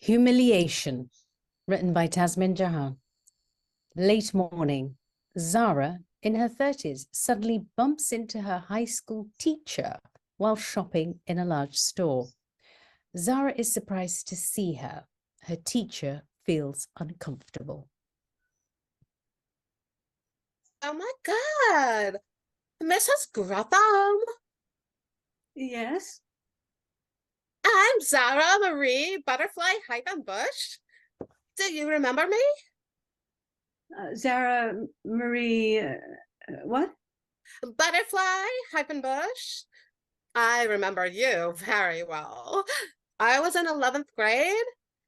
Humiliation, written by Tasmin Jahan. Late morning, Zara, in her 30s, suddenly bumps into her high school teacher while shopping in a large store. Zara is surprised to see her. Her teacher feels uncomfortable. Oh my God, Mrs. Grotham. Yes. I'm Zara Marie Butterfly-Bush. Do you remember me? Zara Marie, what? Butterfly-Bush. I remember you very well. I was in 11th grade.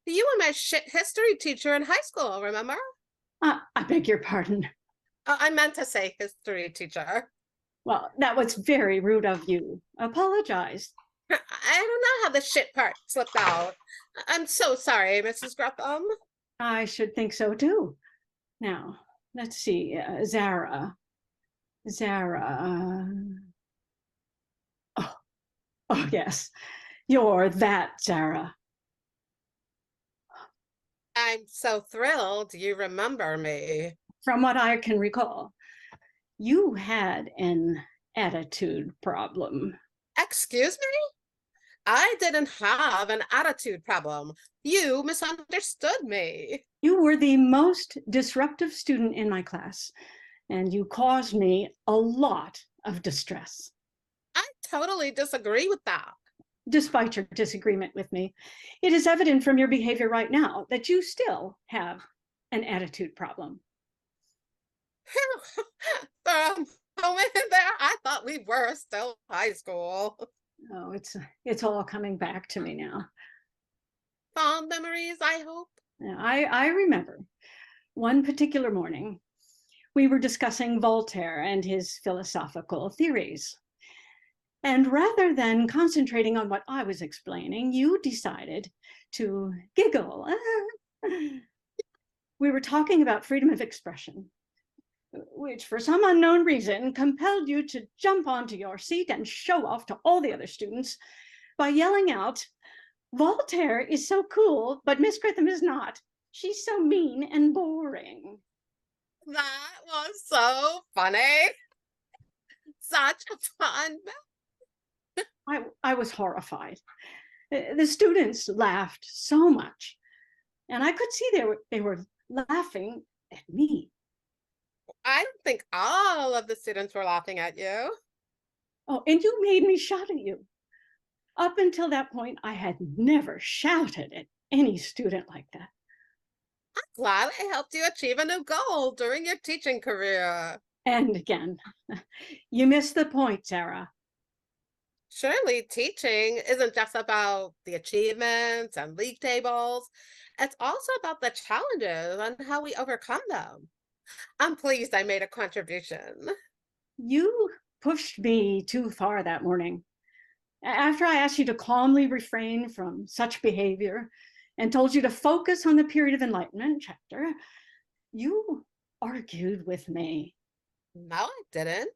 You were my shit history teacher in high school, remember? I beg your pardon. I meant to say history teacher. Well, that was very rude of you. Apologize. I don't know how the shit part slipped out. I'm so sorry, Mrs. Grotham. I should think so too. Now, let's see. Zara. Oh, yes. You're that Zara. I'm so thrilled you remember me. From what I can recall, you had an attitude problem. Excuse me? I didn't have an attitude problem. You misunderstood me. You were the most disruptive student in my class, and you caused me a lot of distress. I totally disagree with that. Despite your disagreement with me, it is evident from your behavior right now that you still have an attitude problem. For a moment there, I thought we were still high school. Oh, it's all coming back to me now. Fond memories, I hope. I remember one particular morning, we were discussing Voltaire and his philosophical theories. And rather than concentrating on what I was explaining, you decided to giggle. We were talking about freedom of expression, which for some unknown reason compelled you to jump onto your seat and show off to all the other students by yelling out, "Voltaire is so cool, but Miss Grytham is not. She's so mean and boring." That was so funny. Such fun. I was horrified. The students laughed so much, and I could see they were laughing at me. I don't think all of the students were laughing at you. Oh, and you made me shout at you. Up until that point, I had never shouted at any student like that. I'm glad I helped you achieve a new goal during your teaching career. And again, you missed the point, Sarah. Surely teaching isn't just about the achievements and league tables. It's also about the challenges and how we overcome them. I'm pleased I made a contribution. You pushed me too far that morning. After I asked you to calmly refrain from such behavior and told you to focus on the period of enlightenment chapter, you argued with me. No, I didn't.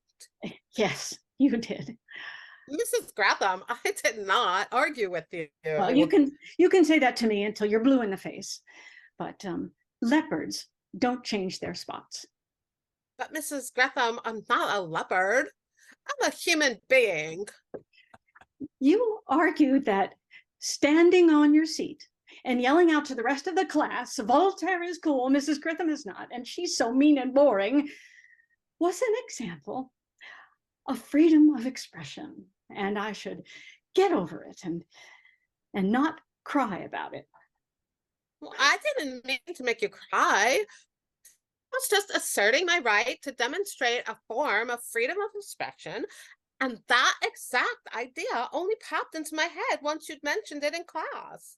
Yes, you did. Mrs. Gratham, I did not argue with you. Well, you can say that to me until you're blue in the face, but leopards don't change their spots. But Mrs. Gratham, I'm not a leopard. I'm a human being. You argued that standing on your seat and yelling out to the rest of the class, "Voltaire is cool, Mrs. Grytham is not, and she's so mean and boring," was an example of freedom of expression, and I should get over it and not cry about it. Well, I didn't mean to make you cry. I was just asserting my right to demonstrate a form of freedom of expression, and that exact idea only popped into my head once you'd mentioned it in class.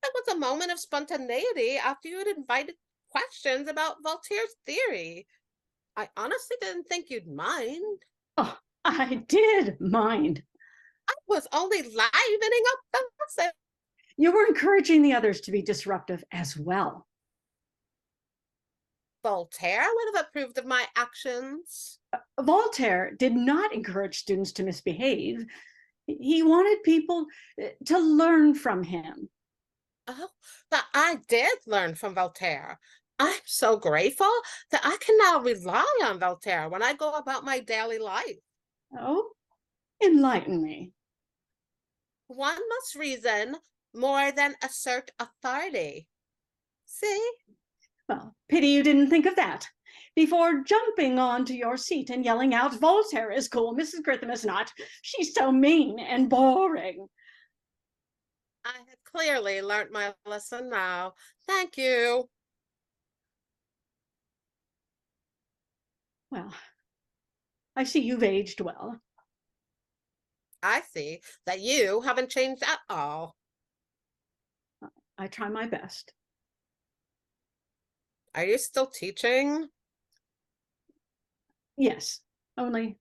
It was a moment of spontaneity after you had invited questions about Voltaire's theory. I honestly didn't think you'd mind. Oh, I did mind. I was only livening up the lesson. You were encouraging the others to be disruptive as well. Voltaire would have approved of my actions. Voltaire did not encourage students to misbehave. He wanted people to learn from him. Oh, that I did learn from Voltaire. I'm so grateful that I can now rely on Voltaire when I go about my daily life. Oh, enlighten me. One must reason more than assert authority. See? Well, pity you didn't think of that before jumping onto your seat and yelling out, Voltaire is cool, Mrs. Grissom is not. She's so mean and boring. I have clearly learnt my lesson now. Thank you. Well, I see you've aged well. I see that you haven't changed at all. I try my best. Are you still teaching? Yes, only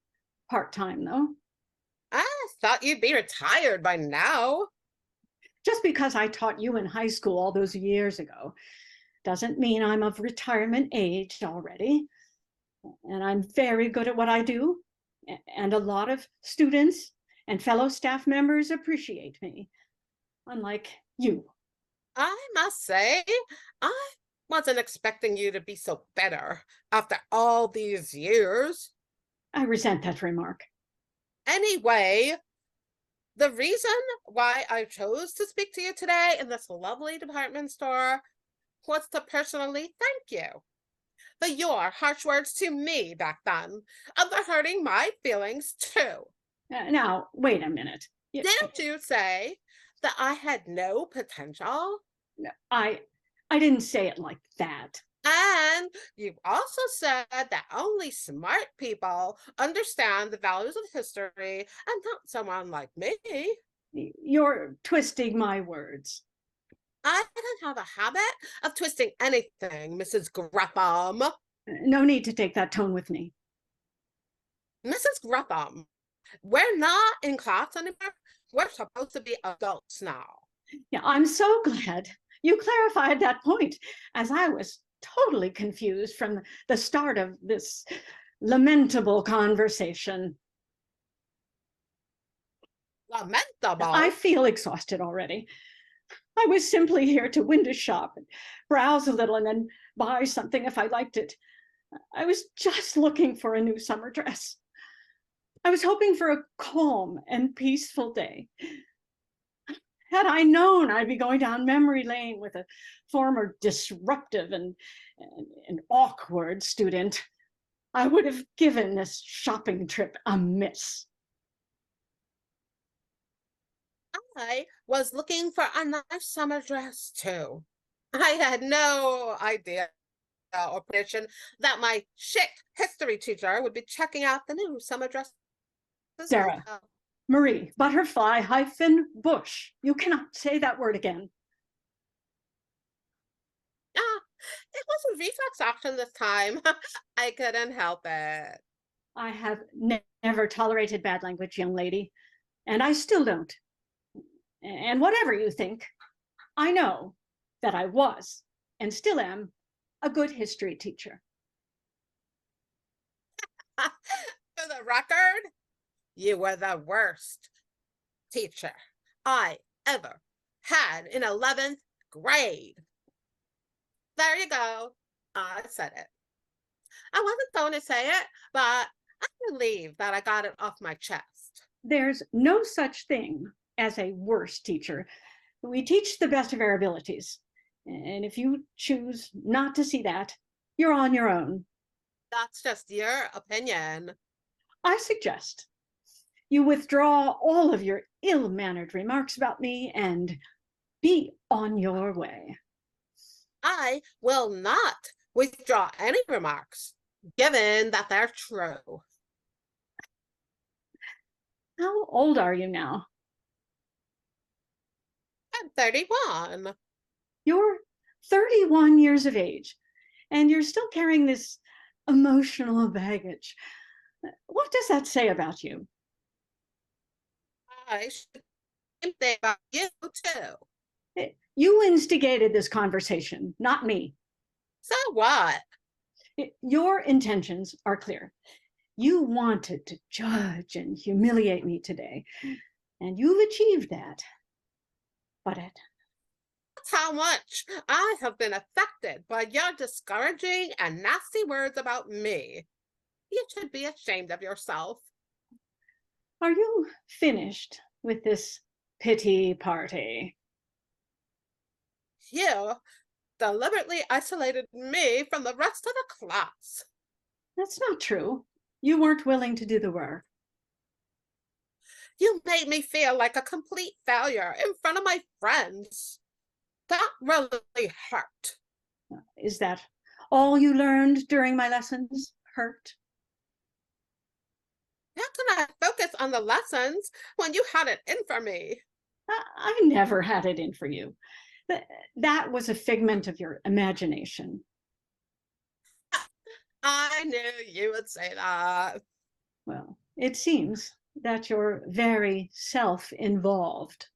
part-time though. I thought you'd be retired by now. Just because I taught you in high school all those years ago doesn't mean I'm of retirement age already. And I'm very good at what I do. And a lot of students and fellow staff members appreciate me, unlike you. I must say, I wasn't expecting you to be so better after all these years. I resent that remark. Anyway, the reason why I chose to speak to you today in this lovely department store was to personally thank you for your harsh words to me back then, and for hurting my feelings too. Now, wait a minute. Didn't you say that I had no potential? I didn't say it like that. And you also said that only smart people understand the values of history and not someone like me. You're twisting my words. I don't have a habit of twisting anything, Mrs. Gretham. No need to take that tone with me. Mrs. Gretham, we're not in class anymore. We're supposed to be adults now. Yeah, I'm so glad you clarified that point, as I was totally confused from the start of this lamentable conversation. Lamentable. I feel exhausted already. I was simply here to window shop and browse a little and then buy something if I liked it. I was just looking for a new summer dress. I was hoping for a calm and peaceful day. Had I known I'd be going down memory lane with a former disruptive and awkward student, I would have given this shopping trip a miss. I was looking for a nice summer dress too. I had no idea or prediction that my chic history teacher would be checking out the new summer dress. Sarah, Marie, butterfly hyphen bush. You cannot say that word again. It was a reflex action this time. I couldn't help it. I have never tolerated bad language, young lady, and I still don't. And whatever you think, I know that I was and still am a good history teacher. For the record, you were the worst teacher I ever had in 11th grade. There you go. I said it. I wasn't going to say it, but I'm relieved that I got it off my chest. There's no such thing as a worse teacher. We teach the best of our abilities. And if you choose not to see that, you're on your own. That's just your opinion. I suggest you withdraw all of your ill-mannered remarks about me and be on your way. I will not withdraw any remarks, given that they're true. How old are you now? I'm 31. You're 31 years of age, and you're still carrying this emotional baggage. What does that say about you? I should think about you too. You instigated this conversation, not me. So what? Your intentions are clear. You wanted to judge and humiliate me today, and you've achieved that. But at That's how much I have been affected by your discouraging and nasty words about me. You should be ashamed of yourself. Are you finished with this pity party? You deliberately isolated me from the rest of the class. That's not true. You weren't willing to do the work. You made me feel like a complete failure in front of my friends. That really hurt. Is that all you learned during my lessons? Hurt? How can I focus on the lessons when you had it in for me? I never had it in for you. That was a figment of your imagination. I knew you would say that. Well, it seems that you're very self-involved.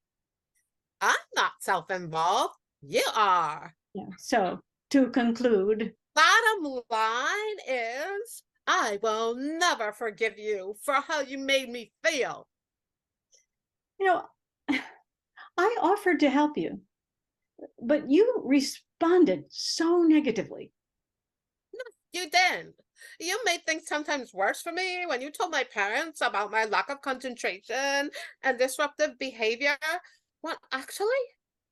I'm not self-involved. You are. Yeah. So to conclude, Bottom line is, I will never forgive you for how you made me feel. you know, I offered to help you, but you responded so negatively. You did. You made things sometimes worse for me when you told my parents about my lack of concentration and disruptive behavior. Well, actually,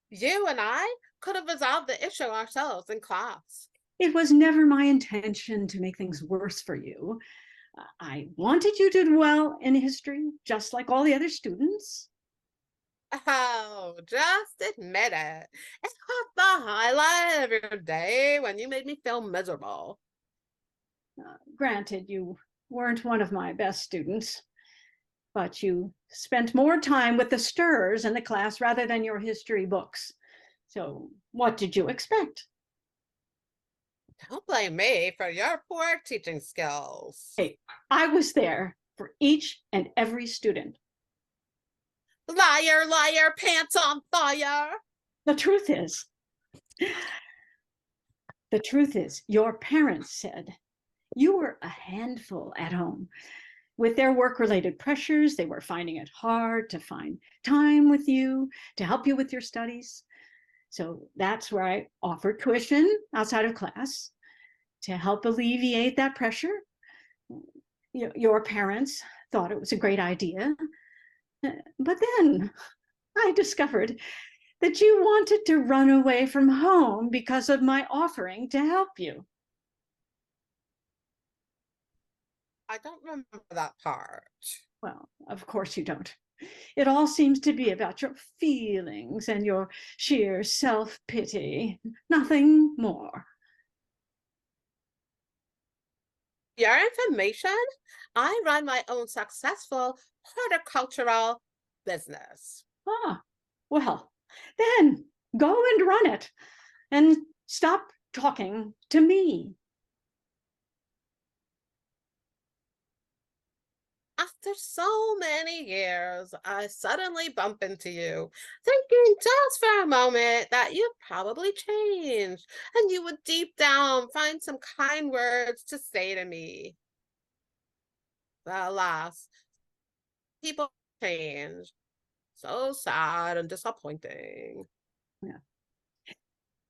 you and I could have resolved the issue ourselves in class. It was never my intention to make things worse for you. I wanted you to do well in history, just like all the other students. Oh, just admit it. It was the highlight of your day when you made me feel miserable. Granted, you weren't one of my best students, but you spent more time with the stirrers in the class rather than your history books. So what did you expect? Don't blame me for your poor teaching skills. Hey, I was there for each and every student. Liar, liar, pants on fire. The truth is, your parents said you were a handful at home. With their work-related pressures, they were finding it hard to find time with you, to help you with your studies. So that's where I offered tuition outside of class to help alleviate that pressure. Your parents thought it was a great idea. But then I discovered that you wanted to run away from home because of my offering to help you. I don't remember that part. Well, of course you don't. It all seems to be about your feelings and your sheer self-pity, nothing more. Your information? I run my own successful horticultural business. Ah, well, then go and run it and stop talking to me. After so many years, I suddenly bump into you, thinking just for a moment that you've probably changed and you would deep down find some kind words to say to me. But alas, people change. So sad and disappointing. Yeah.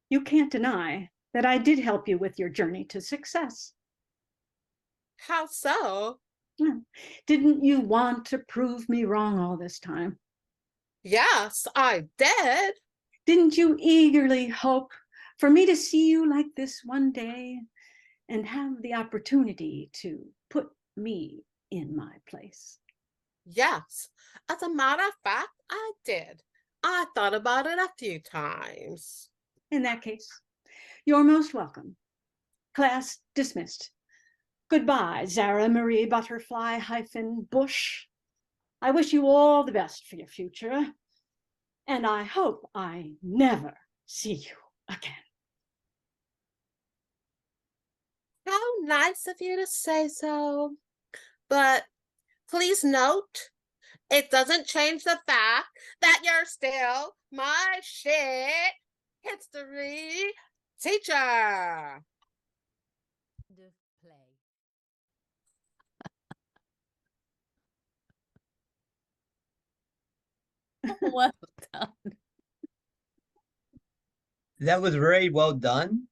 You can't deny that I did help you with your journey to success. How so? Didn't you want to prove me wrong all this time? Yes, I did. Didn't you eagerly hope for me to see you like this one day and have the opportunity to put me in my place? Yes, as a matter of fact, I did. I thought about it a few times. In that case, you're most welcome. Class dismissed. Goodbye, Zara Marie Butterfly Bush. I wish you all the best for your future, and I hope I never see you again. How nice of you to say so. But please note, it doesn't change the fact that you're still my shit history teacher. The play. Well done. That was very well done.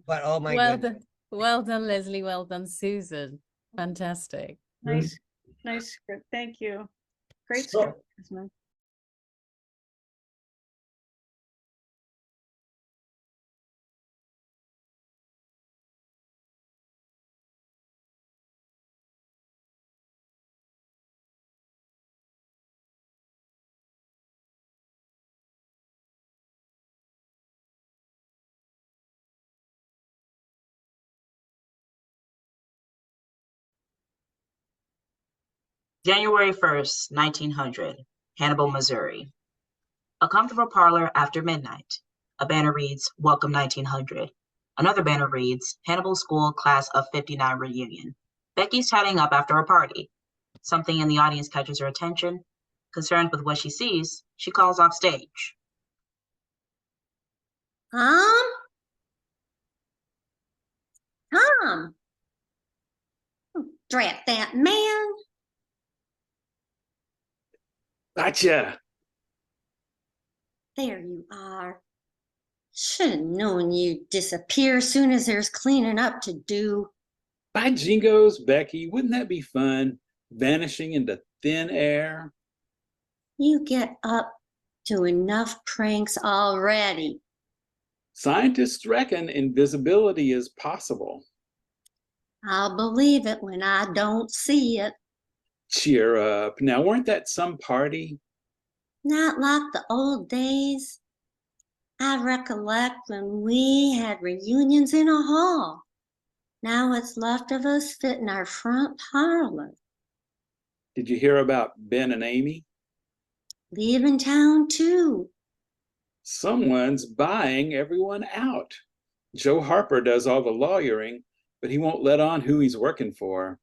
But oh my Well goodness. done. Well done, Leslie. Well done, Susan. Fantastic. Nice, nice script. Thank you. Great So- script, Jasmine. January 1st, 1900, Hannibal, Missouri. A comfortable parlor after midnight. A banner reads, Welcome 1900. Another banner reads, Hannibal School Class of 59 Reunion. Becky's tidying up after a party. Something in the audience catches her attention. Concerned with what she sees, she calls off stage. Tom? Tom? Drat that man. Gotcha. There you are. Should have known you'd disappear as soon as there's cleaning up to do. By jingoes, Becky, wouldn't that be fun? Vanishing into thin air. You get up to enough pranks already. Scientists reckon invisibility is possible. I'll believe it when I don't see it. Cheer up. Now, weren't that some party? Not like the old days. I recollect when we had reunions in a hall. Now what's left of us fit in our front parlor. Did you hear about Ben and Amy? Leaving town too. Someone's buying everyone out. Joe Harper does all the lawyering, but he won't let on who he's working for.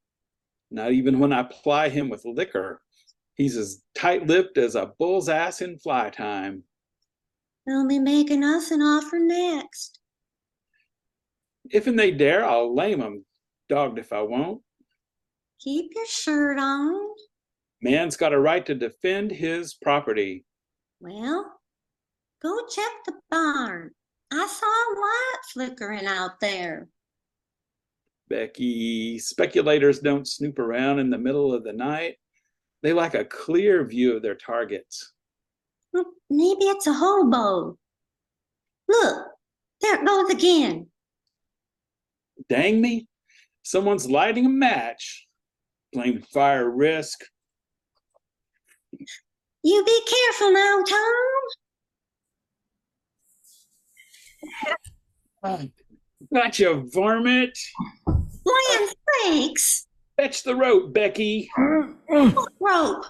Not even when I ply him with liquor. He's as tight-lipped as a bull's ass in fly time. They'll be making us an offer next. If and they dare, I'll lame 'em, dogged if I won't. Keep your shirt on. Man's got a right to defend his property. Well, go check the barn. I saw a light flickering out there. Becky, speculators don't snoop around in the middle of the night. They like a clear view of their targets. Maybe it's a hobo. Look, there it goes again. Dang me, someone's lighting a match. Blame fire risk. You be careful now, Tom. Gotcha, varmint. Land sakes. Fetch the rope, Becky. Rope.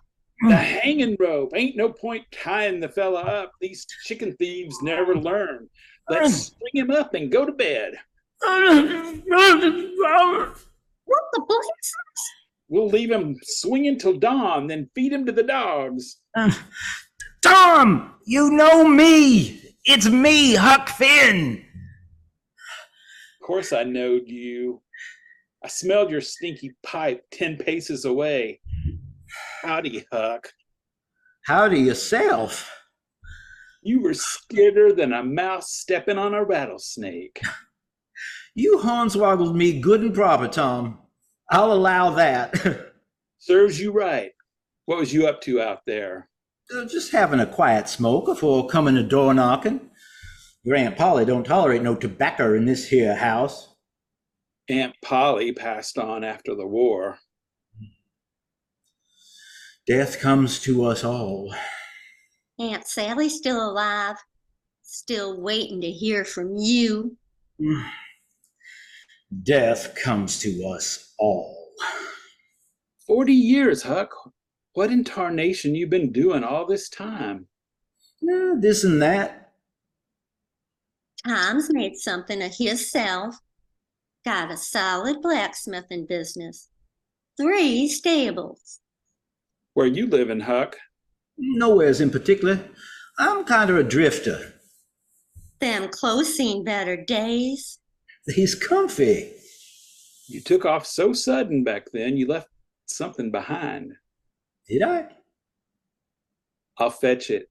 The hanging rope. Ain't no point tying the fella up. These chicken thieves never learn. Let's string him up and go to bed. What the blazes? We'll leave him swinging till dawn, then feed him to the dogs. Tom, you know me. It's me, Huck Finn. Of course I knowed you. I smelled your stinky pipe 10 paces away. Howdy, Huck. Howdy yourself. You were skidder than a mouse stepping on a rattlesnake. You hornswoggled me good and proper, Tom. I'll allow that. Serves you right. What was you up to out there? Just having a quiet smoke before coming to door knocking. Your Aunt Polly don't tolerate no tobacco in this here house. Aunt Polly passed on after the war. Death comes to us all. Aunt Sally's still alive. Still waiting to hear from you. Death comes to us all. 40 years, Huck. What in tarnation you been doing all this time? This and that. Tom's made something of himself. Got a solid blacksmithing business. 3 stables. Where you living, Huck? Nowheres in particular. I'm kind of a drifter. Them clothes seen better days. He's comfy. You took off so sudden back then, you left something behind. Did I? I'll fetch it.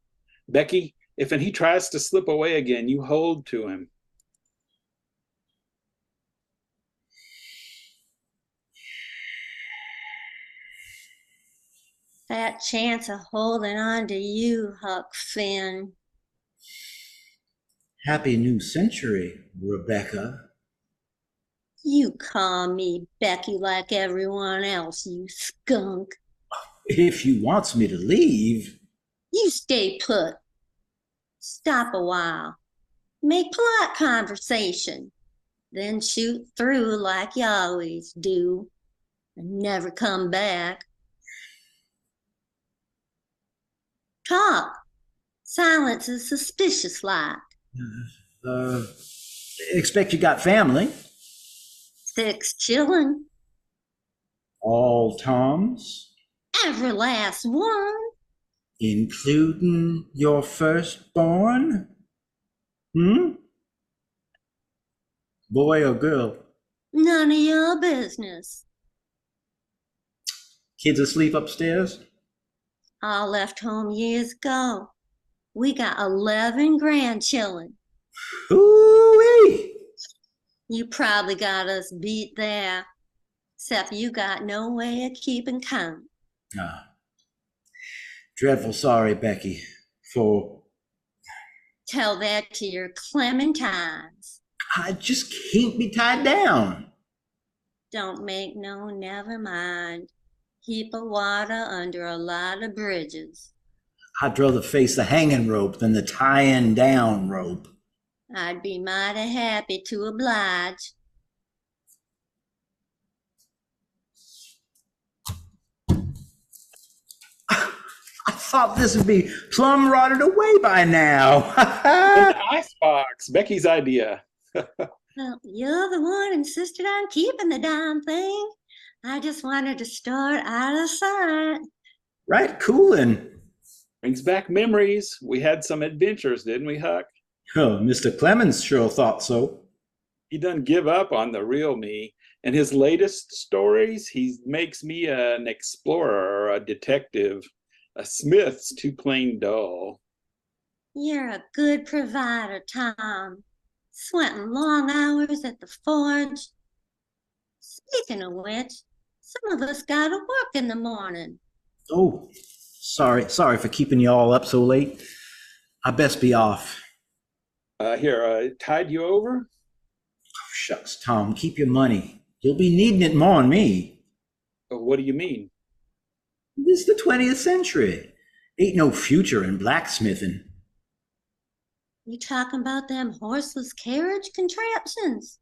Becky, If he tries to slip away again, you hold to him. That chance of holding on to you, Huck Finn. Happy New Century, Rebecca. You call me Becky like everyone else, you skunk. If you wants me to leave. You stay put. Stop a while. Make polite conversation. Then shoot through like you always do. And never come back. Talk. Silence is suspicious like. Expect you got family. 6 chillin'. All Toms. Every last one. Including your firstborn? Boy or girl? None of your business. Kids asleep upstairs? All left home years ago. We got 11 grandchildren. Ooh-wee! You probably got us beat there, except you got no way of keeping count. Dreadful sorry, Becky, for... Tell that to your Clementines. I just can't be tied down. Don't make no never mind. Heap of water under a lot of bridges. I'd rather face the hanging rope than the tying down rope. I'd be mighty happy to oblige. I thought this would be plumb rotted away by now. An icebox, Becky's idea. Well, you're the one insisted on keeping the darn thing. I just wanted to store it out of sight. Right, coolin'. Brings back memories. We had some adventures, didn't we, Huck? Oh, Mr. Clemens sure thought so. He done give up on the real me. And his latest stories, he makes me an explorer or a detective. A Smith's too plain dull. You're a good provider, Tom. Sweating long hours at the forge. Speaking of which, some of us gotta work in the morning. Oh, sorry for keeping you all up so late. I best be off. Tide you over? Oh, shucks, Tom, keep your money. You'll be needing it more than me. What do you mean? This is the 20th century. Ain't no future in blacksmithing. You talking about them horseless carriage contraptions?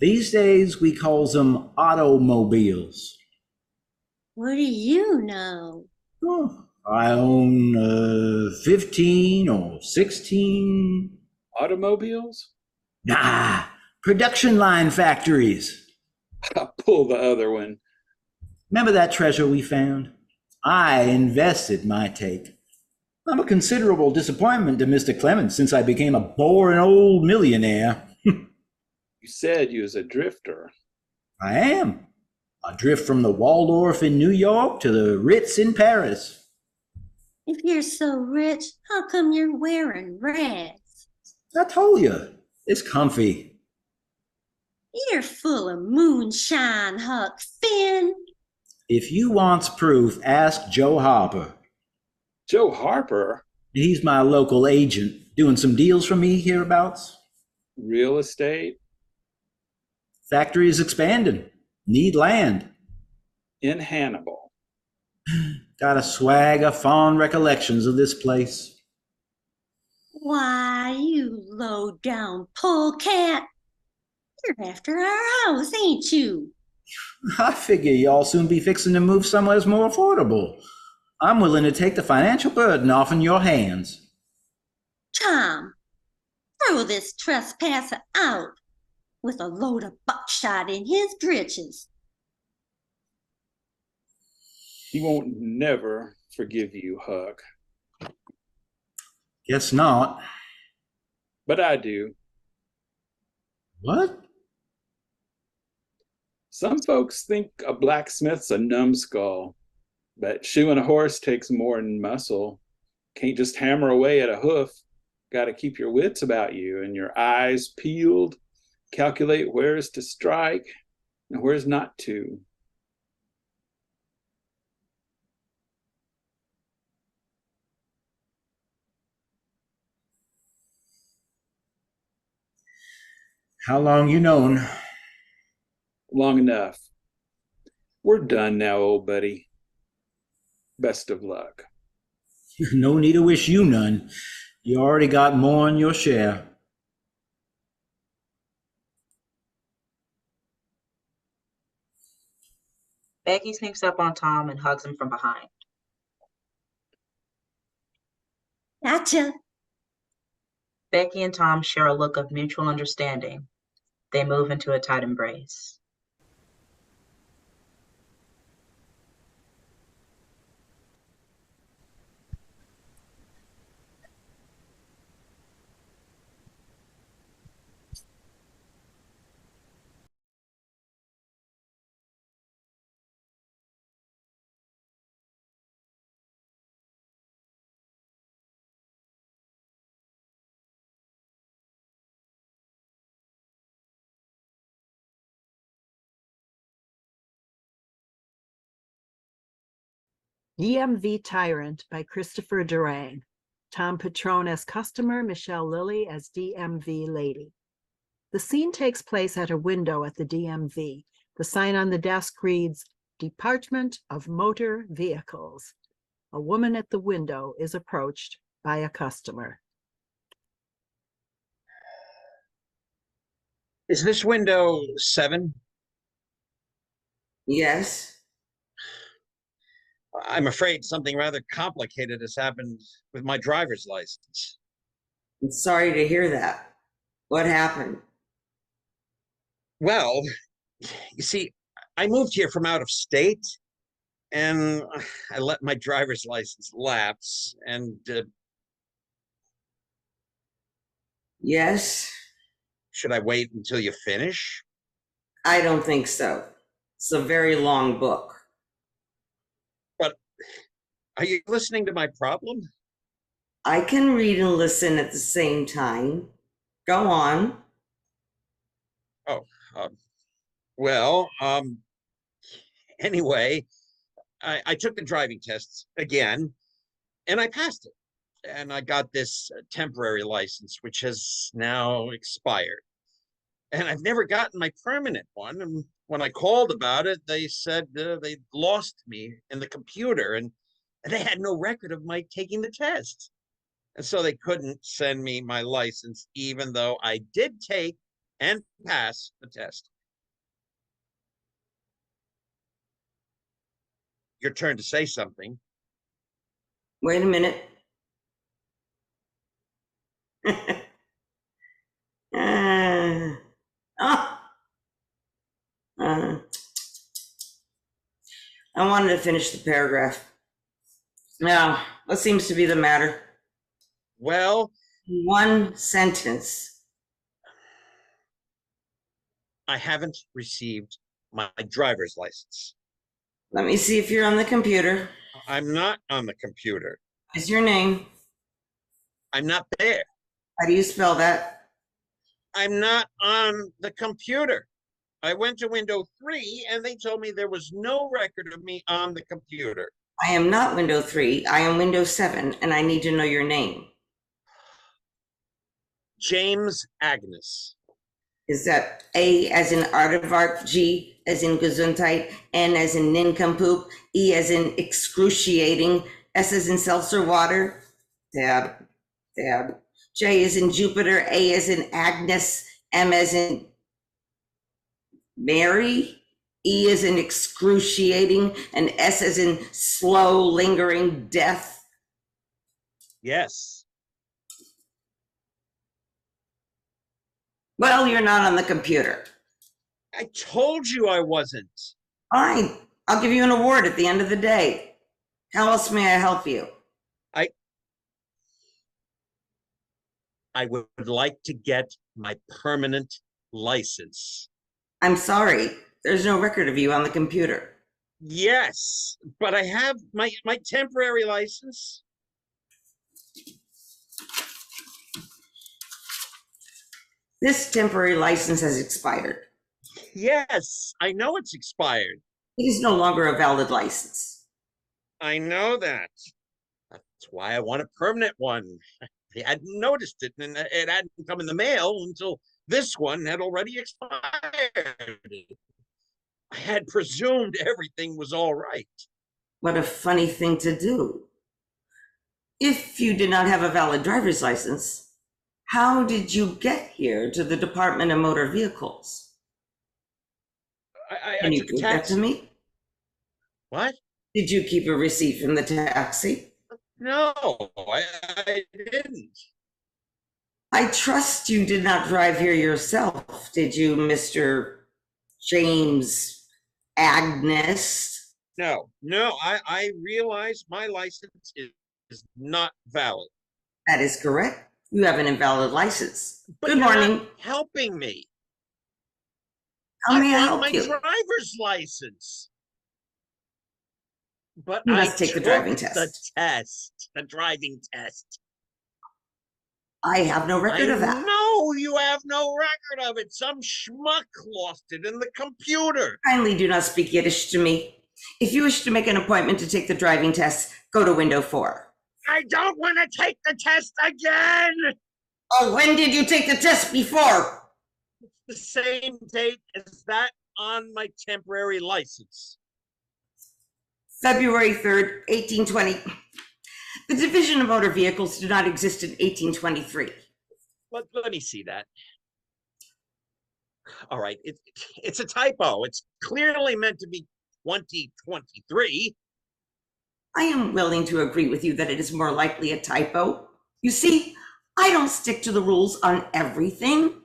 These days we calls them automobiles. What do you know? Oh, I own 15 or 16. Automobiles? Nah, production line factories. I'll pull the other one. Remember that treasure we found? I invested my take. I'm a considerable disappointment to Mr. Clemens since I became a boring old millionaire. You said you was a drifter. I am. I drift from the Waldorf in New York to the Ritz in Paris. If you're so rich, how come you're wearing rags? I told you, it's comfy. You're full of moonshine, Huck Finn. If you wants proof, ask Joe Harper. Joe Harper? He's my local agent, doing some deals for me hereabouts. Real estate? Factory is expanding. Need land. In Hannibal. Got a swag of fond recollections of this place. Why, you low-down polecat. You're after our house, ain't you? I figure y'all soon be fixing to move somewhere more affordable. I'm willing to take the financial burden off in your hands. Tom, throw this trespasser out with a load of buckshot in his britches. He won't never forgive you, Huck. Guess not. But I do. What? Some folks think a blacksmith's a numbskull, but shoeing a horse takes more than muscle. Can't just hammer away at a hoof. Got to keep your wits about you and your eyes peeled, calculate where's to strike and where's not to. How long you known? Long enough. We're done now, old buddy. Best of luck. No need to wish you none. You already got more than your share. Becky sneaks up on Tom and hugs him from behind. Gotcha. Becky and Tom share a look of mutual understanding. They move into a tight embrace. DMV Tyrant by Christopher Durang. Tom Petrone as customer, Michelle Lilly as DMV lady. The scene takes place at a window at the DMV. The sign on the desk reads, Department of Motor Vehicles. A woman at the window is approached by a customer. Is this window 7? Yes. I'm afraid something rather complicated has happened with my driver's license. I'm sorry to hear that. What happened? Well, you see, I moved here from out of state, and I let my driver's license lapse, and Yes. should I wait until you finish? I don't think so. It's a very long book. But are you listening to my problem? I can read and listen at the same time. Go on. Oh, well, anyway, I took the driving tests again, and I passed it. And I got this temporary license, which has now expired. And I've never gotten my permanent one. And when I called about it, they said they'd lost me in the computer, and they had no record of my taking the test. And so they couldn't send me my license, even though I did take and pass the test. Your turn to say something. Wait a minute. I wanted to finish the paragraph. Now, what seems to be the matter? Well, one sentence. I haven't received my driver's license. Let me see if you're on the computer. I'm not on the computer. Is your name? I'm not there. How do you spell that? I'm not on the computer. I went to window 3 and they told me there was no record of me on the computer. I am not window 3. I am window 7, and I need to know your name. James Agnes. Is that A as in aardvark, G as in Gesundheit, N as in nincompoop, E as in excruciating, S as in seltzer water, tab, J as in Jupiter, A as in Agnes, M as in Mary, E as in excruciating, and S as in slow, lingering death? Yes. Well, you're not on the computer. I told you I wasn't. Fine. I'll give you an award at the end of the day. How else may I help you? I would like to get my permanent license. I'm sorry. There's no record of you on the computer. Yes, but I have my temporary license. This temporary license has expired. Yes, I know it's expired. It is no longer a valid license. I know that. That's why I want a permanent one. I hadn't noticed it, and it hadn't come in the mail until this one had already expired. I had presumed everything was all right. What a funny thing to do. If you did not have a valid driver's license, how did you get here to the Department of Motor Vehicles? Can you prove that to me? What? Did you keep a receipt from the taxi? No, I didn't. I trust you did not drive here yourself, did you, Mr. James Agnes? No, I realize my license is not valid. That is correct. You have an invalid license. But Good you're not morning. helping me. How may I want help my you? driver's license. But You I must take the took driving test. The driving test. I have no record of that. No, you have no record of it. Some schmuck lost it in the computer. Kindly do not speak Yiddish to me. If you wish to make an appointment to take the driving test, go to window 4. I don't want to take the test again. Oh, when did you take the test before? The same date as that on my temporary license. February 3rd, 1820. The Division of Motor Vehicles did not exist in 1823. Let me see that. All right, it's a typo. It's clearly meant to be 2023. I am willing to agree with you that it is more likely a typo. You see, I don't stick to the rules on everything.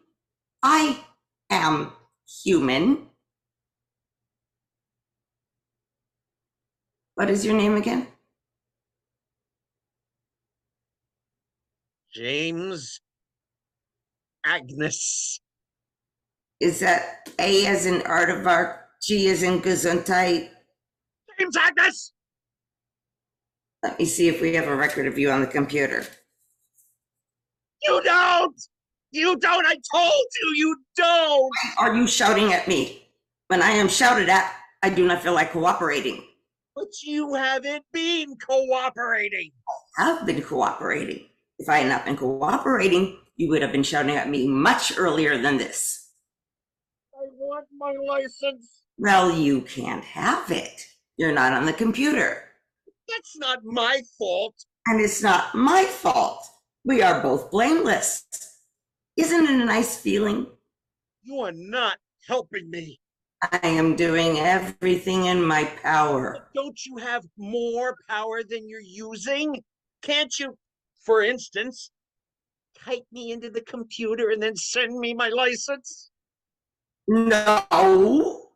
I am human. What is your name again? James Agnes. Is that A as in aardvark, G as in Gesundheit? James Agnes! Let me see if we have a record of you on the computer. You don't! You don't! I told you, you don't! Why are you shouting at me? When I am shouted at, I do not feel like cooperating. But you haven't been cooperating. I have been cooperating. If I had not been cooperating, you would have been shouting at me much earlier than this. I want my license. Well, you can't have it. You're not on the computer. That's not my fault. And it's not my fault. We are both blameless. Isn't it a nice feeling? You are not helping me. I am doing everything in my power. But don't you have more power than you're using? Can't you, for instance, type me into the computer and then send me my license? No.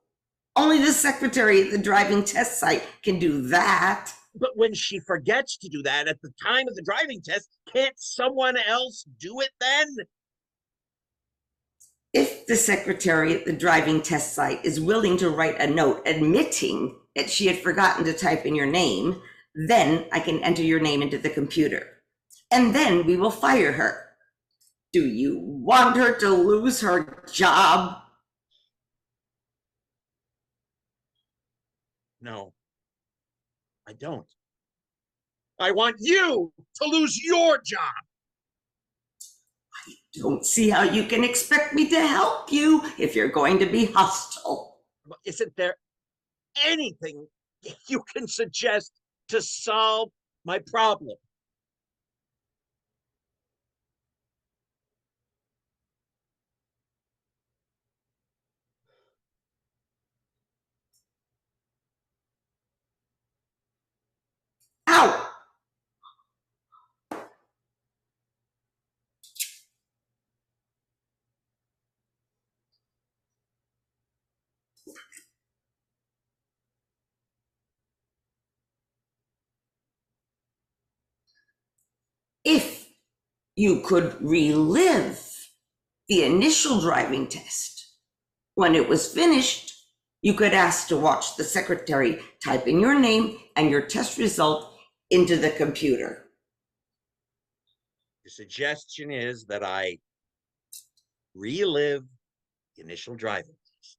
Only the secretary at the driving test site can do that. But when she forgets to do that at the time of the driving test, can't someone else do it then? If the secretary at the driving test site is willing to write a note admitting that she had forgotten to type in your name, then I can enter your name into the computer. And then we will fire her. Do you want her to lose her job? No, I don't. I want you to lose your job. Don't see how you can expect me to help you if you're going to be hostile. Isn't there anything you can suggest to solve my problem? Ow! If you could relive the initial driving test, when it was finished, you could ask to watch the secretary type in your name and your test result into the computer. The suggestion is that I relive the initial driving test.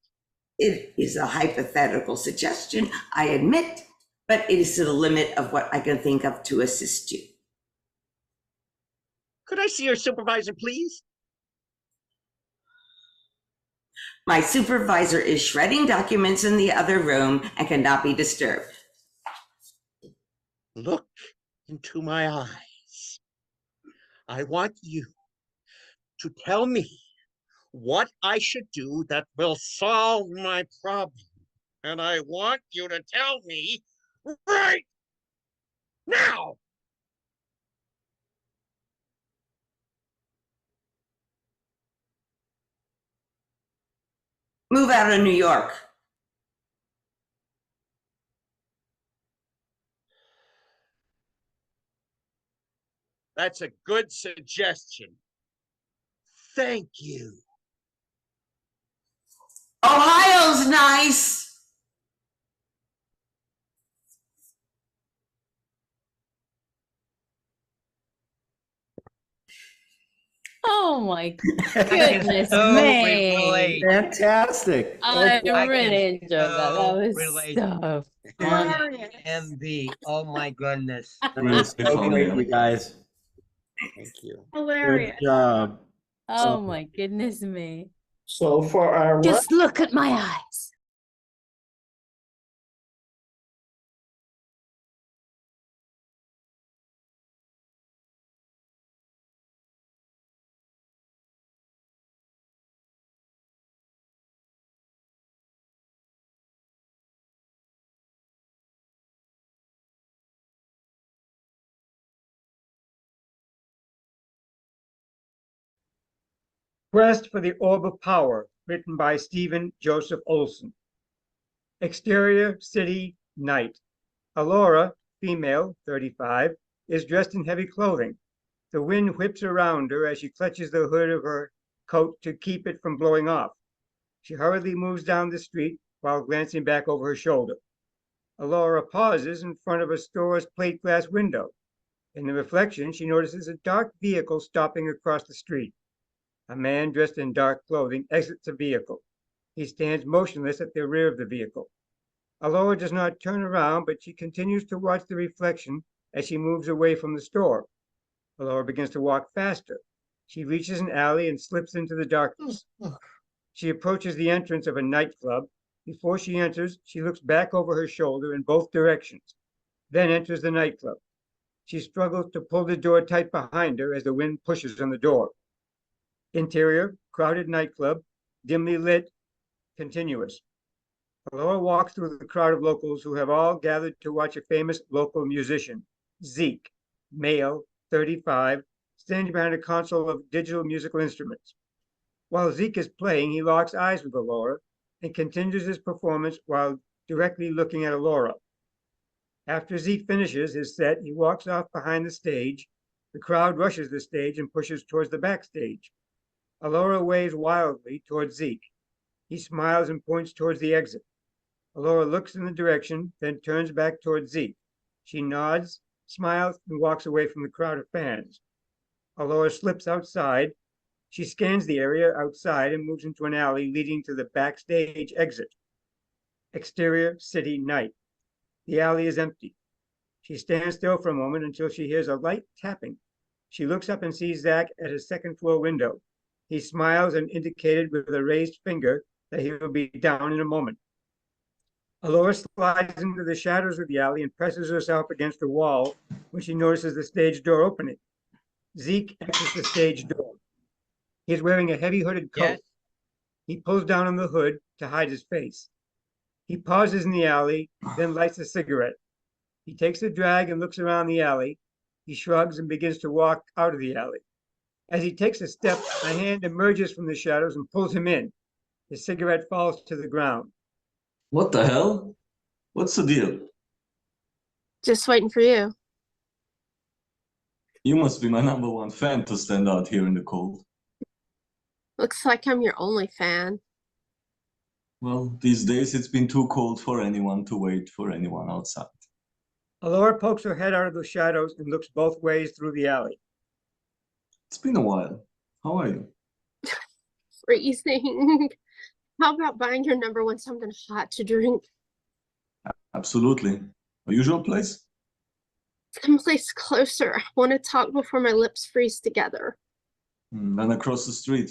It is a hypothetical suggestion, I admit, but it is to the limit of what I can think of to assist you. Could I see your supervisor, please? My supervisor is shredding documents in the other room and cannot be disturbed. Look into my eyes. I want you to tell me what I should do that will solve my problem. And I want you to tell me right now. Move out of New York. That's a good suggestion. Thank you. Ohio's nice. Oh my goodness Totally me. relate. Fantastic. I I really can enjoyed that. That so was relate. so fun. Hilarious. MV. Oh my goodness. Really so great, you guys. Thank you. Good Hilarious. job. Oh my goodness me. So for our Just look at my eyes. Quest for the Orb of Power, written by Stephen Joseph Olson. Exterior, city, night. Alora, female, 35, is dressed in heavy clothing. The wind whips around her as she clutches the hood of her coat to keep it from blowing off. She hurriedly moves down the street while glancing back over her shoulder. Alora pauses in front of a store's plate glass window. In the reflection, she notices a dark vehicle stopping across the street. A man dressed in dark clothing exits the vehicle. He stands motionless at the rear of the vehicle. Alora does not turn around, but she continues to watch the reflection as she moves away from the store. Alora begins to walk faster. She reaches an alley and slips into the darkness. She approaches the entrance of a nightclub. Before she enters, she looks back over her shoulder in both directions, then enters the nightclub. She struggles to pull the door tight behind her as the wind pushes on the door. Interior, crowded nightclub, dimly lit, continuous. Alora walks through the crowd of locals who have all gathered to watch a famous local musician, Zeke, male, 35, standing behind a console of digital musical instruments. While Zeke is playing, he locks eyes with Alora and continues his performance while directly looking at Alora. After Zeke finishes his set, he walks off behind the stage. The crowd rushes the stage and pushes towards the backstage. Alora waves wildly towards Zeke. He smiles and points towards the exit. Alora looks in the direction, then turns back towards Zeke. She nods, smiles, and walks away from the crowd of fans. Alora slips outside. She scans the area outside and moves into an alley leading to the backstage exit. Exterior, city, night. The alley is empty. She stands still for a moment until she hears a light tapping. She looks up and sees Zach at his second-floor window. He smiles and indicated with a raised finger that he will be down in a moment. Alora slides into the shadows of the alley and presses herself against the wall when she notices the stage door opening. Zeke enters the stage door. He is wearing a heavy hooded coat. Yes. He pulls down on the hood to hide his face. He pauses in the alley, then lights a cigarette. He takes a drag and looks around the alley. He shrugs and begins to walk out of the alley. As he takes a step, a hand emerges from the shadows and pulls him in. His cigarette falls to the ground. What the hell? What's the deal? Just waiting for you. You must be my #1 fan to stand out here in the cold. Looks like I'm your only fan. Well, these days it's been too cold for anyone to wait for anyone outside. Alora pokes her head out of the shadows and looks both ways through the alley. It's been a while. How are you? Freezing. How about buying your number one something hot to drink? Absolutely. A usual place? Someplace closer. I want to talk before my lips freeze together. Then across the street.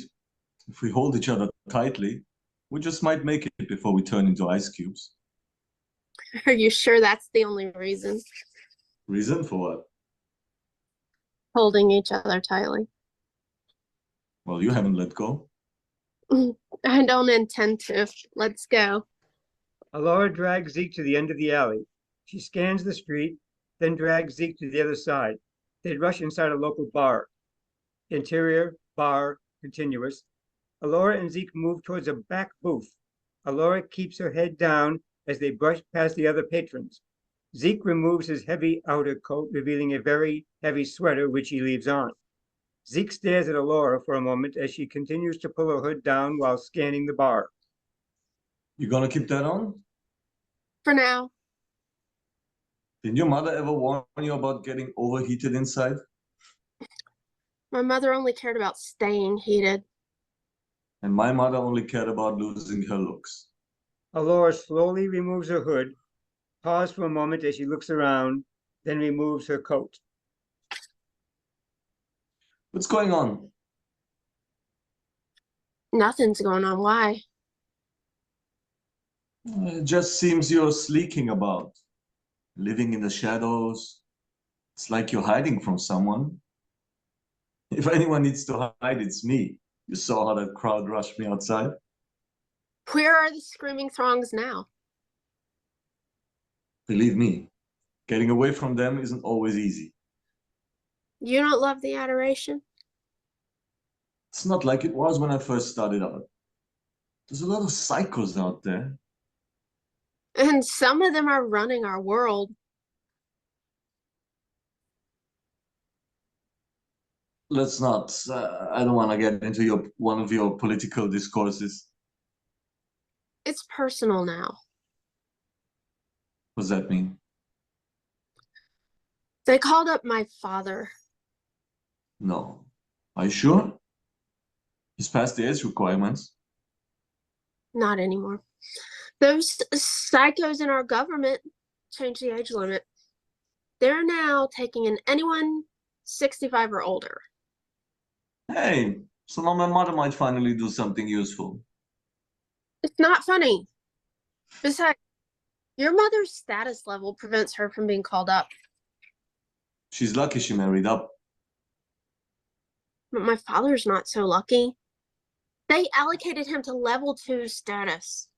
If we hold each other tightly, we just might make it before we turn into ice cubes. Are you sure that's the only reason? Reason for what? Holding each other tightly. Well, you haven't let go. I don't intend to. Let's go. Alora drags Zeke to the end of the alley. She scans the street, then drags Zeke to the other side. They rush inside a local bar. Interior, bar, continuous. Alora and Zeke move towards a back booth. Alora keeps her head down as they brush past the other patrons. Zeke removes his heavy outer coat, revealing a very heavy sweater, which he leaves on. Zeke stares at Alora for a moment as she continues to pull her hood down while scanning the bar. You gonna keep that on? For now. Did your mother ever warn you about getting overheated inside? My mother only cared about staying heated. And my mother only cared about losing her looks. Alora slowly removes her hood, pauses for a moment as she looks around, then removes her coat. What's going on? Nothing's going on. Why? It just seems you're sneaking about, living in the shadows. It's like you're hiding from someone. If anyone needs to hide, it's me. You saw how that crowd rushed me outside. Where are the screaming throngs now? Believe me, getting away from them isn't always easy. You don't love the adoration? It's not like it was when I first started out. There's a lot of psychos out there. And some of them are running our world. Let's not. I don't want to get into one of your political discourses. It's personal now. What does that mean? They called up my father. No. Are you sure? He's past the age requirements. Not anymore. Those psychos in our government changed the age limit. They're now taking in anyone 65 or older. Hey, so now my mother might finally do something useful. It's not funny. Besides, your mother's status level prevents her from being called up. She's lucky she married up. But my father's not so lucky. They allocated him to level 2 status.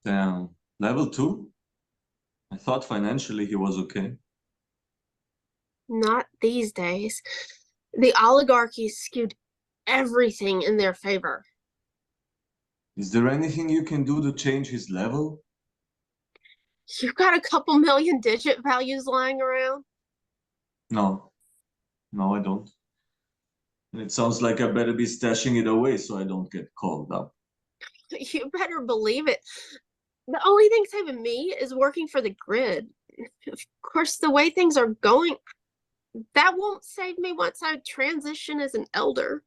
Damn, level 2? I thought financially he was okay. Not these days. The oligarchy skewed everything in their favor. Is there anything you can do to change his level? You've got a couple million digit values lying around? No. No, I don't. And it sounds like I better be stashing it away so I don't get called up. You better believe it. The only thing saving me is working for the grid. Of course, the way things are going, that won't save me once I transition as an elder.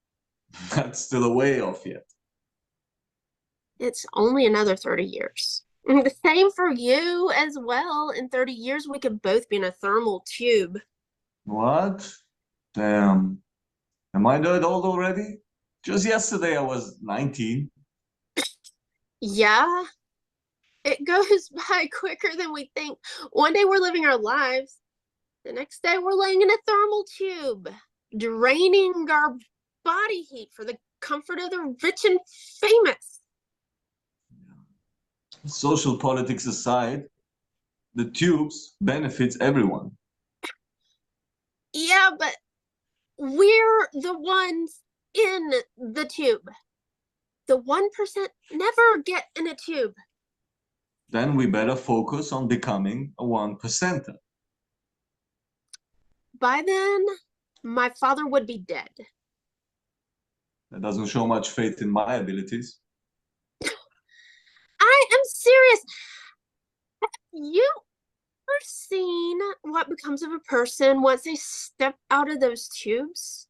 That's still a way off yet. It's only another 30 years. And the same for you as well. In 30 years, we could both be in a thermal tube. What? Damn. Am I that old already? Just yesterday I was 19. Yeah. It goes by quicker than we think. One day we're living our lives. The next day we're laying in a thermal tube, draining our body heat for the comfort of the rich and famous. Social politics aside, the tubes benefits everyone. Yeah, but we're the ones in the tube. The 1% never get in a tube. Then we better focus on becoming a 1%er. By then, my father would be dead. That doesn't show much faith in my abilities. I am serious. Have you ever seen what becomes of a person once they step out of those tubes?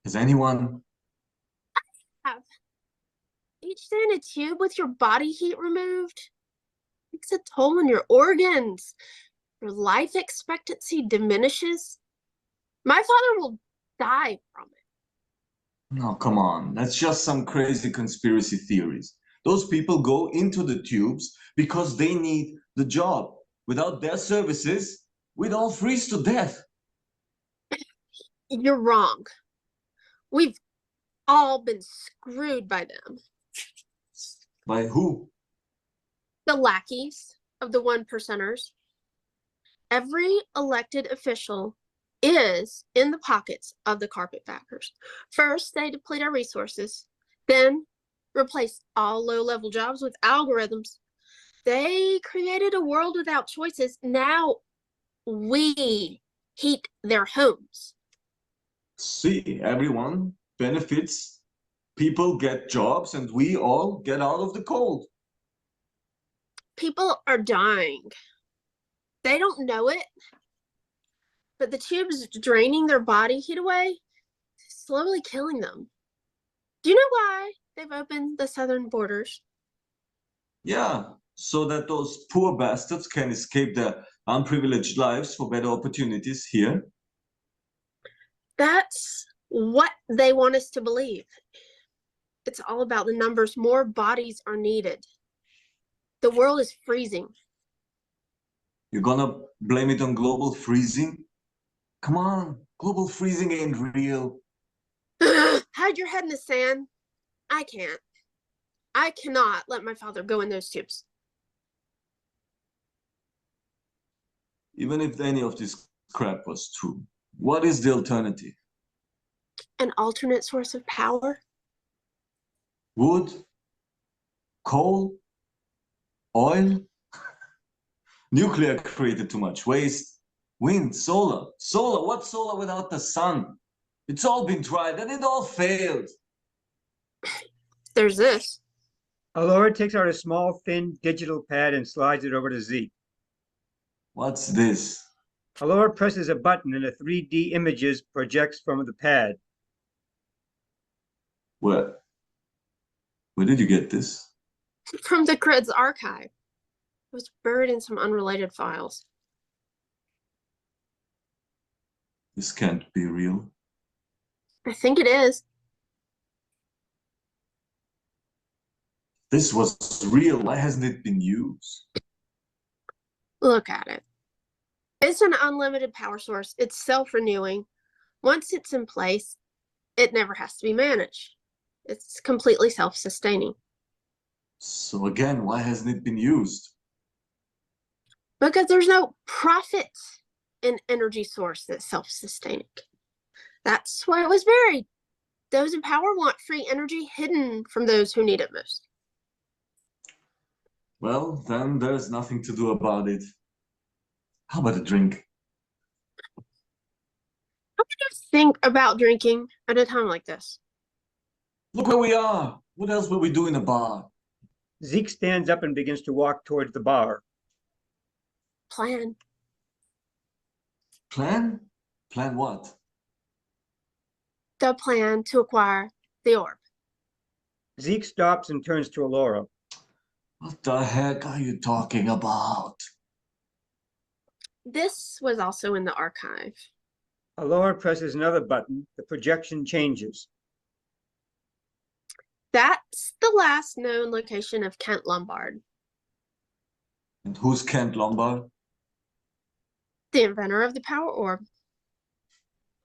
Has anyone? Have. Each day in a tube with your body heat removed takes a toll on your organs. Your life expectancy diminishes. My father will die from it. No, come on. That's just some crazy conspiracy theories. Those people go into the tubes because they need the job. Without their services, we'd all freeze to death. You're wrong. We've all been screwed by them. By who? The lackeys of the 1%ers. Every elected official is in the pockets of the carpetbaggers. First, they deplete our resources, then replace all low-level jobs with algorithms. They created a world without choices. Now we heat their homes. See, everyone benefits. People get jobs and we all get out of the cold. People are dying. They don't know it, but the tube's draining their body heat away, slowly killing them. Do you know why they've opened the southern borders? Yeah, so that those poor bastards can escape their unprivileged lives for better opportunities here. That's what they want us to believe. It's all about the numbers. More bodies are needed. The world is freezing. You're gonna blame it on global freezing? Come on, global freezing ain't real. Hide your head in the sand. I can't. I cannot let my father go in those tubes. Even if any of this crap was true, what is the alternative? An alternate source of power? Wood? Coal? Oil? Nuclear created too much waste. Wind, solar. Solar, what's solar without the sun? It's all been tried and it all failed. There's this. Alora takes out a small, thin digital pad and slides it over to Zeke. What's this? Alora presses a button and a 3D images projects from the pad. Where did you get this? From the Creds archive. It was buried in some unrelated files. This can't be real. I think it is. This was real. Why hasn't it been used? Look at it. It's an unlimited power source. It's self-renewing. Once it's in place, it never has to be managed. It's completely self-sustaining. So again, why hasn't it been used? Because there's no profit in energy source that's self-sustaining. That's why it was buried. Those in power want free energy hidden from those who need it most. Well, then there's nothing to do about it. How about a drink? How could you think about drinking at a time like this? Look where we are. What else will we do in a bar? Zeke stands up and begins to walk towards the bar. Plan. Plan? Plan what? The plan to acquire the orb. Zeke stops and turns to Alora. What the heck are you talking about? This was also in the archive. Alora presses another button. The projection changes. That's the last known location of Kent Lombard, And who's Kent Lombard? the inventor of the power orb.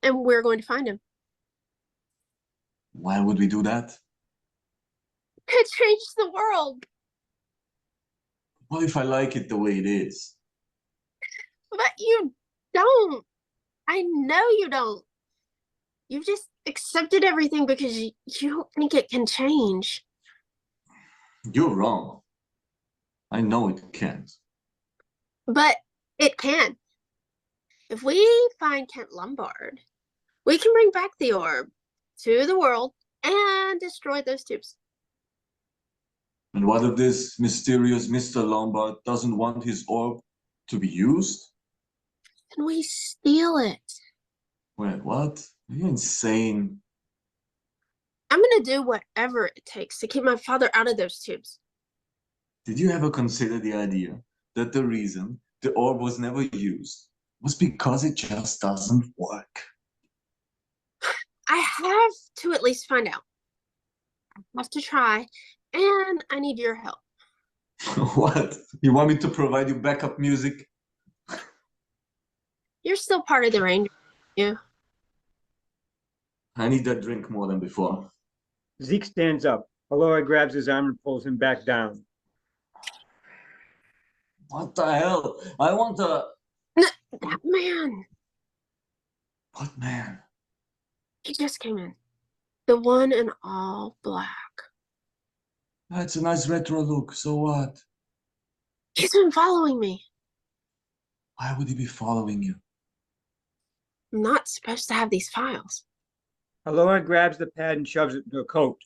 And we're going to find him. Why would we do that? It changed the world. What if I like it the way it is? But you don't. I know you don't. You've just accepted everything because you don't think it can change. You're wrong. I know it can't. But it can. If we find Kent Lombard, we can bring back the orb to the world and destroy those tubes. And what if this mysterious Mr. Lombard doesn't want his orb to be used? And we steal it. Wait, what? Are you insane? I'm gonna do whatever it takes to keep my father out of those tubes. Did you ever consider the idea that the reason the orb was never used was because it just doesn't work? I have to at least find out. I have to try, and I need your help. What? You want me to provide you backup music? You're still part of the Ranger, yeah. I need that drink more than before. Zeke stands up. Alora grabs his arm and pulls him back down. What the hell? I want a... That man. What man? He just came in. The one in all black. That's a nice retro look. So what? He's been following me. Why would he be following you? I'm not supposed to have these files. Alora grabs the pad and shoves it into her coat.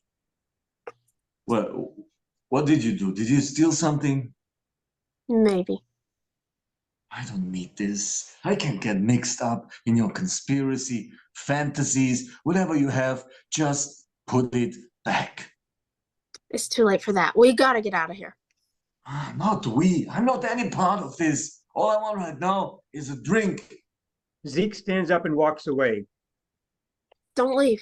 Well, what did you do? Did you steal something? Maybe. I don't need this. I can't get mixed up in your conspiracy, fantasies, whatever you have. Just put it back. It's too late for that. We gotta get out of here. Not we. I'm not any part of this. All I want right now is a drink. Zeke stands up and walks away. Don't leave.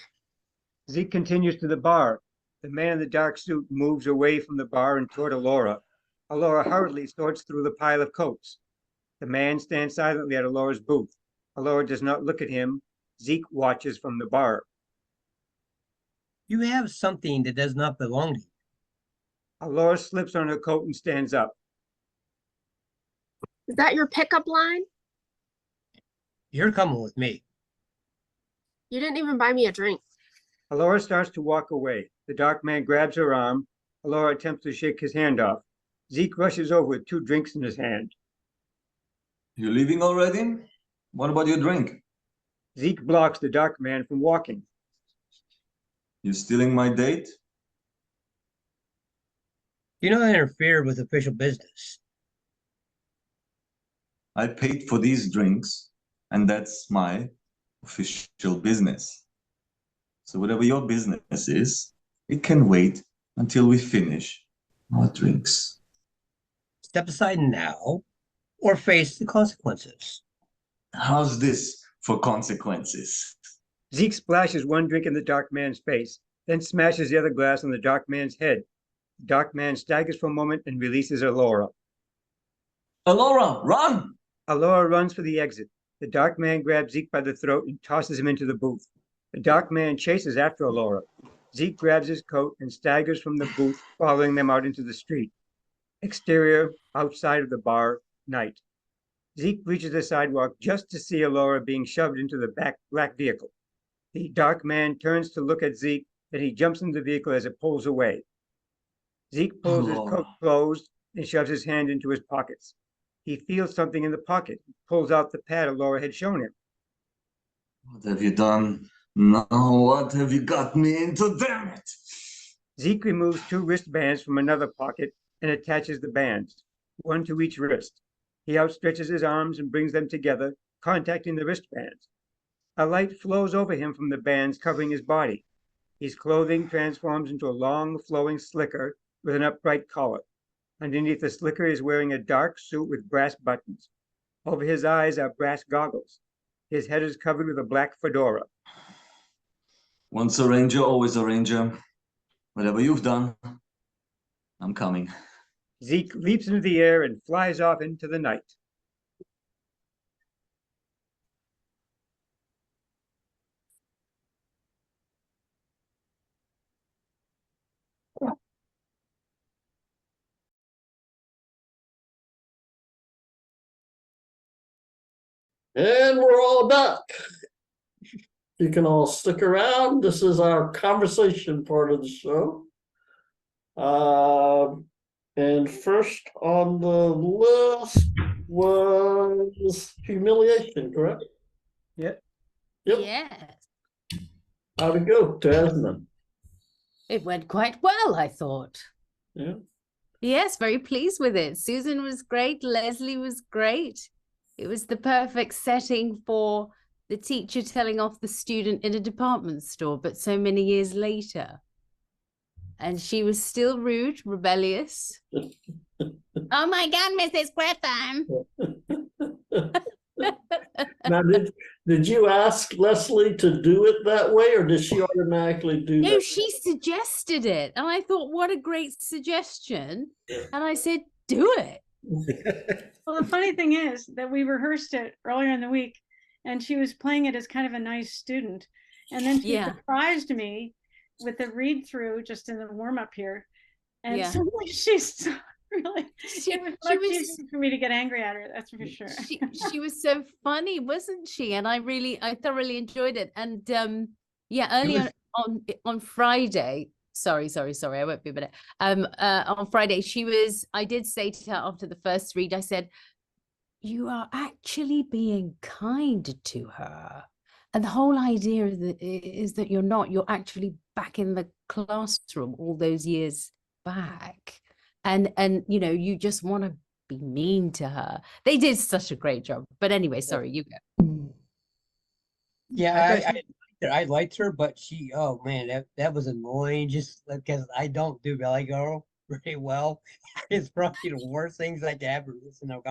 Zeke continues to the bar. The man in the dark suit moves away from the bar and toward Alora. Alora hurriedly sorts through the pile of coats. The man stands silently at Alora's booth. Alora does not look at him. Zeke watches from the bar. You have something that does not belong to you. Alora slips on her coat and stands up. Is that your pickup line? You're coming with me. You didn't even buy me a drink. Alora starts to walk away. The dark man grabs her arm. Alora attempts to shake his hand off. Zeke rushes over with 2 drinks in his hand. You leaving already? What about your drink? Zeke blocks the dark man from walking. You stealing my date? You don't interfere with official business. I paid for these drinks, and that's my official business. So whatever your business is, it can wait until we finish our drinks. Step aside now, or face the consequences. How's this for consequences? Zeke splashes 1 drink in the dark man's face, then smashes the other glass on the dark man's head. The dark man staggers for a moment and releases Alora. Alora, run! Alora runs for the exit. The dark man grabs Zeke by the throat and tosses him into the booth. The dark man chases after Alora. Zeke grabs his coat and staggers from the booth, following them out into the street. Exterior, outside of the bar, night. Zeke reaches the sidewalk just to see Alora being shoved into the back black vehicle. The dark man turns to look at Zeke, then he jumps into the vehicle as it pulls away. Zeke pulls his coat closed and shoves his hand into his pockets. He feels something in the pocket, pulls out the pad Alora had shown him. What have you done? No, what have you got me into, damn it? Zeke removes 2 wristbands from another pocket and attaches the bands, 1 to each wrist. He outstretches his arms and brings them together, contacting the wristbands. A light flows over him from the bands covering his body. His clothing transforms into a long, flowing slicker with an upright collar. Underneath the slicker, he is wearing a dark suit with brass buttons. Over his eyes are brass goggles. His head is covered with a black fedora. Once a ranger, always a ranger. Whatever you've done, I'm coming. Zeke leaps into the air and flies off into the night. And we're all back. You can all stick around. This is our conversation part of the show. And first on the list was humiliation, correct? Yep. Yes. How'd it go, Tasman? It went quite well, I thought. Yeah. Yes, very pleased with it. Susan was great. Leslie was great. It was the perfect setting for the teacher telling off the student in a department store, but so many years later. And she was still rude, rebellious. Oh my God, Mrs. Gryphon. Now, did you ask Leslie to do it that way, or did she automatically do No, that? she suggested it. And I thought, what a great suggestion. And I said, do it. Well, the funny thing is that we rehearsed it earlier in the week, and she was playing it as kind of a nice student. And then she surprised me with the read through just in the warm up here. And suddenly she's really, it was much easier for me to get angry at her. That's for sure. She was so funny, wasn't she? And I thoroughly enjoyed it. And earlier on Friday, sorry, I won't be a minute. On Friday, I did say to her after the first read, I said, you are actually being kind to her. And the whole idea is that you're actually back in the classroom all those years back. And you just want to be mean to her. They did such a great job. But anyway, sorry, you go. Yeah, I liked her, but she, oh man, that was annoying just because I don't do Valley Girl very well. It's probably the worst things I ever listen to.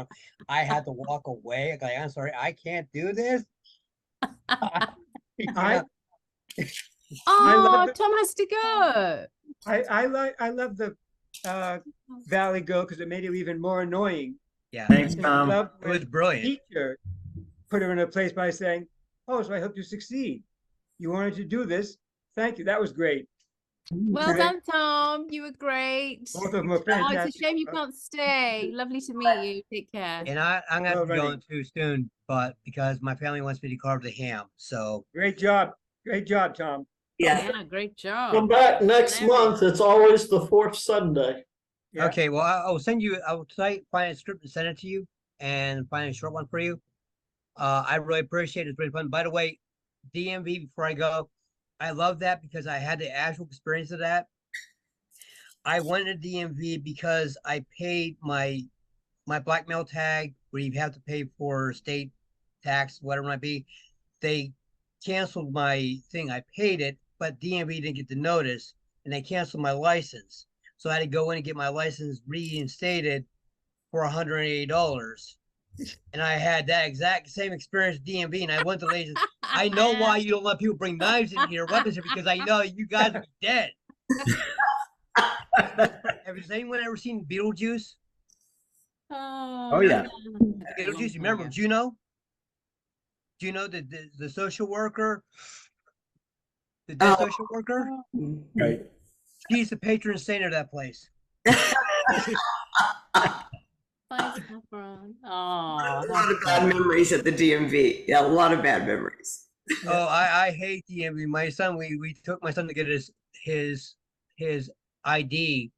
I had to walk away. Like, I'm sorry, I can't do this. I Tom has to go. I love the Valley Girl because it made it even more annoying. Yeah, thanks, It Tom. was brilliant. Teacher put her in a place by saying, "Oh, so I hope you succeed. You wanted to do this. Thank you. That was great." Well done, Tom. You were great. Both of them were Oh, fantastic. it's a shame you can't stay. Lovely to meet you. Take care. And I'm gonna have to be Alrighty. going too soon, but because my family wants me to carve the ham, so Great job, Tom. Yeah, great job. Come back next month. It's always the fourth Sunday. Yeah. okay. Well, I'll send you. I'll tonight find a script and send it to you, and find a short one for you. I really appreciate it. It's really fun. By the way, DMV. Before I go, I love that because I had the actual experience of that. I went to DMV because I paid my blackmail tag, where you have to pay for state tax, whatever it might be. They canceled my thing. I paid it, but DMV didn't get the notice, and they canceled my license. So I had to go in and get my license reinstated for $180. And I had that exact same experience at DMV, and I went to the lady and said, I know why you don't let people bring knives in here, weapons here, because I know you guys will be dead. Has anyone ever seen Beetlejuice? Oh yeah. Beetlejuice, you remember Juno? Juno, the social worker? The dead social worker? Right. She's the patron saint of that place. Oh, A lot of bad memories at the DMV. Yeah, a lot of bad memories. Oh, I hate DMV. My son, we took my son to get his ID,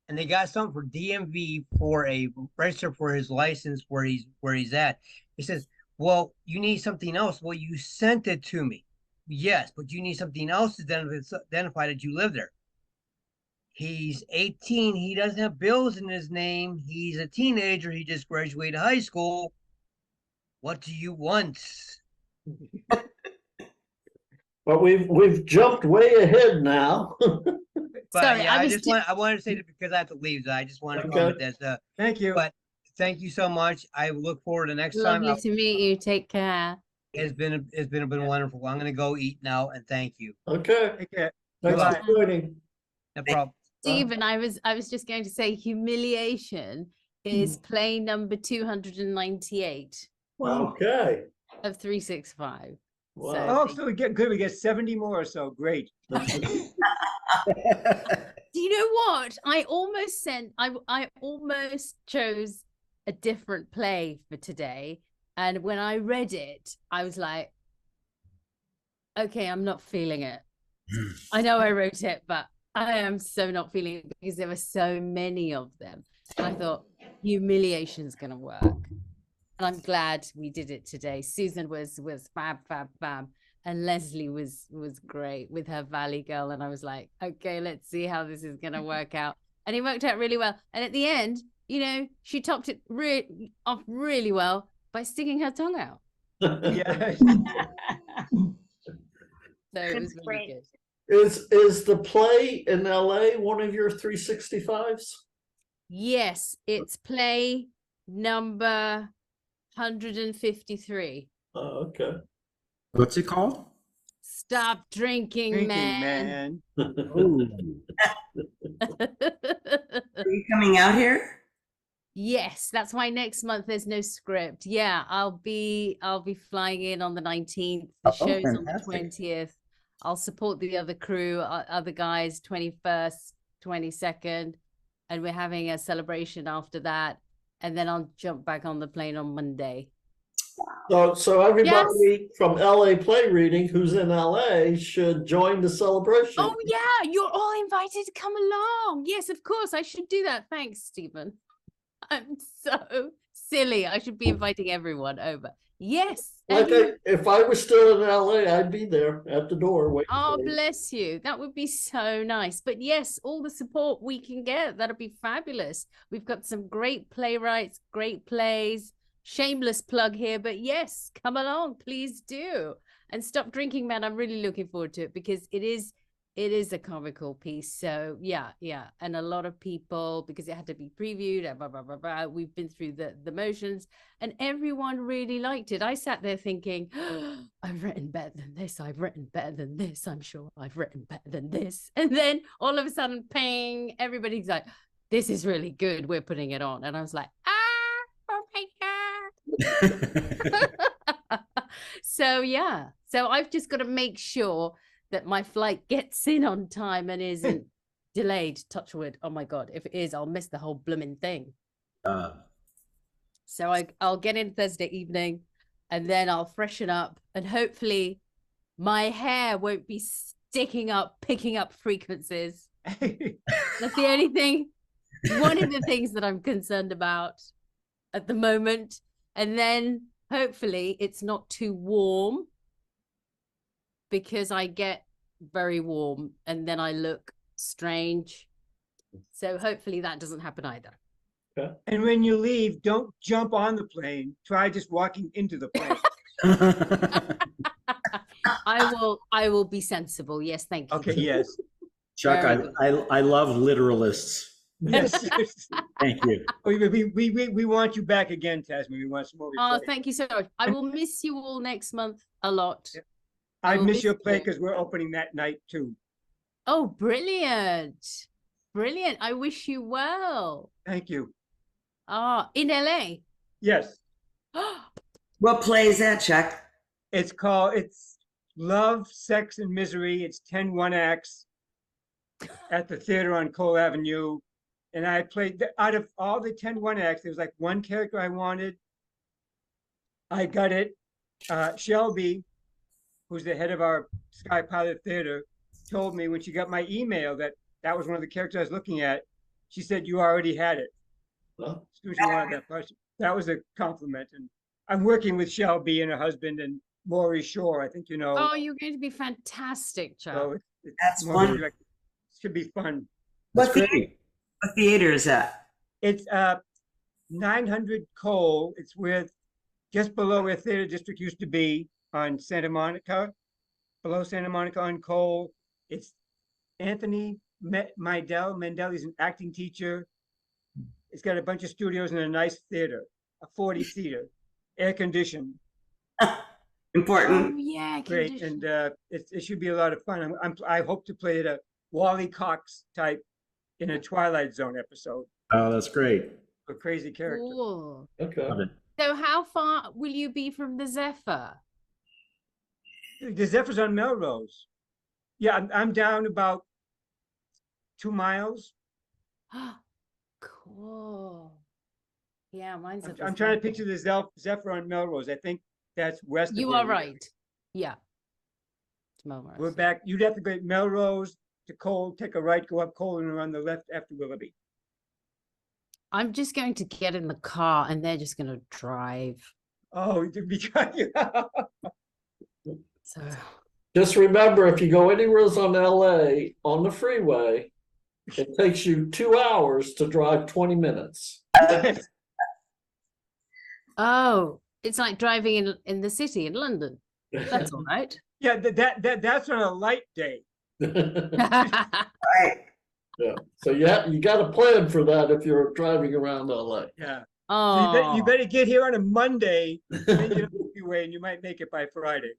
and they got something for DMV for a register for his license where he's at. He says, well, you need something else. Well, you sent it to me. Yes, but you need something else to identify that you live there. He's 18. He doesn't have bills in his name. He's a teenager. He just graduated high school. What do you want? But we've jumped way ahead now. But Sorry, yeah, I wanted to say that because I have to leave. I just want to Okay. comment that. Thank you. But thank you so much. I look forward to next time. Lovely to meet you. Take care. It's been wonderful. I'm gonna go eat now, and thank you. Okay. Take care. Thanks Bye. for joining. No problem. Stephen, I was just going to say humiliation is play number 298 Okay. of 365. Wow. Oh, so we get good. We get 70 more or so. Great. Do you know what? I almost chose a different play for today. And when I read it, I was like, okay, I'm not feeling it. I know I wrote it, but I am so not feeling it because there were so many of them. And I thought humiliation's gonna work. And I'm glad we did it today. Susan was fab. And Leslie was great with her Valley Girl. And I was like, okay, let's see how this is gonna work out. And it worked out really well. And at the end, she topped it off really well by sticking her tongue out. Yeah. So it was really good. Is the play in LA one of your 365s? Yes, it's play number 153. Oh, okay. What's it called? Stop drinking, Drinking, man. man. Ooh. Are you coming out here? Yes, that's why next month there's no script. Yeah, I'll be flying in on the 19th. The Oh, show's on the fantastic. 20th. I'll support the other crew, other guys, 21st, 22nd, and we're having a celebration after that. And then I'll jump back on the plane on Monday. So everybody from LA Play Reading who's in LA should join the celebration. Oh yeah, you're all invited to come along. Yes, of course, I should do that. Thanks, Stephen. I'm so silly. I should be inviting everyone over. Yes. If I was still in LA, I'd be there at the door waiting. Oh, for you. bless you. That would be so nice. But yes, all the support we can get, that'll be fabulous. We've got some great playwrights, great plays. Shameless plug here, but yes, come along, please do. And Stop Drinking Man, I'm really looking forward to it because it is a comical piece. So yeah. And a lot of people, because it had to be previewed, blah, blah, blah, blah, we've been through the motions and everyone really liked it. I sat there thinking, oh, I've written better than this. I've written better than this. I'm sure I've written better than this. And then all of a sudden, ping, everybody's like, this is really good. We're putting it on. And I was like, oh my God. So yeah. So I've just got to make sure that my flight gets in on time and isn't delayed, touch wood. Oh my God, if it is, I'll miss the whole blooming thing. So I'll get in Thursday evening and then I'll freshen up and hopefully my hair won't be sticking up, picking up frequencies. That's the only thing, one of the things that I'm concerned about at the moment. And then hopefully it's not too warm because I get very warm and then I look strange. So hopefully that doesn't happen either. And when you leave, don't jump on the plane. Try just walking into the plane. I will be sensible. Yes, thank you. Okay, yes. Chuck, I love literalists. Yes. Thank you. We want you back again, Tasman. We want some more. Oh, thank you so much. I will miss you all next month a lot. Yeah. I miss your play because we're opening that night too. Oh, brilliant. Brilliant. I wish you well. Thank you. In LA? Yes. What play is that, Chuck? It's Love, Sex, and Misery. It's 10 one-acts at the theater on Cole Avenue. And I played, out of all the 10 one-acts, there was like one character I wanted. I got it. Shelby, who's the head of our Sky Pilot Theater, told me when she got my email that was one of the characters I was looking at. She said, you already had it. Well, she wanted that person. That was a compliment. And I'm working with Shelby and her husband and Maury Shore. I think you know. Oh, you're going to be fantastic, Chuck. So that's fun. It should be fun. What theater is that? It's 900 Cole. It's just below where Theater District used to be on Santa Monica, below Santa Monica on Cole. It's Anthony Mandel. He's an acting teacher. It's got a bunch of studios and a nice theater, a 40-seater, air conditioned. Important. Oh, yeah, great, and it should be a lot of fun. I hope to play it a Wally Cox type in a Twilight Zone episode. Oh, that's great. A crazy character. Cool. Okay. So how far will you be from the Zephyr? The Zephyr's on Melrose. Yeah, I'm down about 2 miles. Cool. Yeah, mine's. I'm trying to picture the Zephyr on Melrose. I think that's west. You are right. Yeah. It's Melrose. We're back. You'd have to go Melrose to Cole, take a right, go up Cole, and around the left after Willoughby. I'm just going to get in the car and they're just going to drive. Oh, so just remember, if you go anywhere on LA on the freeway, it takes you 2 hours to drive 20 minutes. Oh, It's like driving in the city in London. That's all right. Yeah, that's on a light day. Right. Yeah. So you got to plan for that if you're driving around LA. Yeah. So Oh, you better get here on a Monday, then you don't be away, and you might make it by Friday.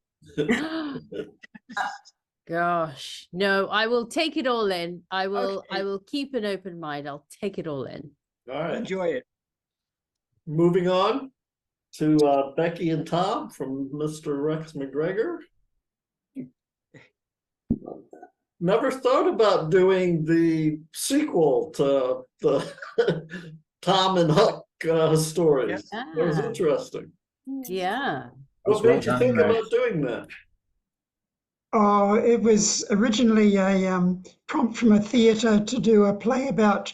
gosh. No, I will take it all in. I Okay. will keep an open mind. I'll take it all in. All right. Enjoy it. Moving on to Becky and Tom from Mr. Rex McGregor. Never thought about doing the sequel to the Tom and Huck stories. That was Yeah. interesting. Yeah. What made you think about doing that? Oh, it was originally a prompt from a theatre to do a play about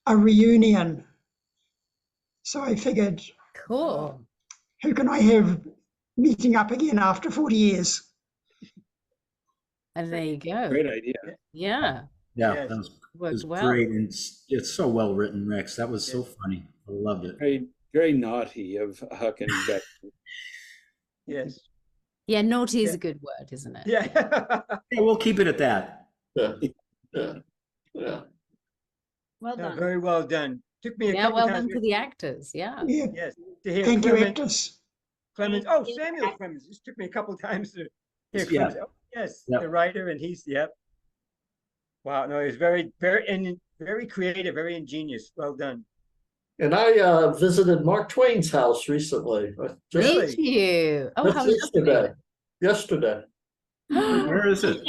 a reunion. So I figured, Cool. who can I have meeting up again after 40 years? And there you go. Great idea. Yeah. Yeah, Yes. that was Worked well. great. And it's so well written, Rex. That was so funny. I loved it. Very naughty of Huck and Becky. Yes. Yeah, naughty is Yeah. a good word, isn't it? Yeah. Yeah, we'll keep it at that. Yeah. Yeah. Yeah. Well No, done. very well done. Took me a Yeah, couple well times. done to the actors. Yeah. Yeah, Yes, to hear thank you, Clemens. actors. Clemens. Oh, Samuel Clemens. It took me a couple times to hear Yeah. Clemens. Oh, yes, Yep. the writer, and he's Wow, no, he's very creative, very ingenious. Well done. And I visited Mark Twain's house recently. Really? Did you? Oh, Just how yesterday. Yesterday. lovely. Where is it?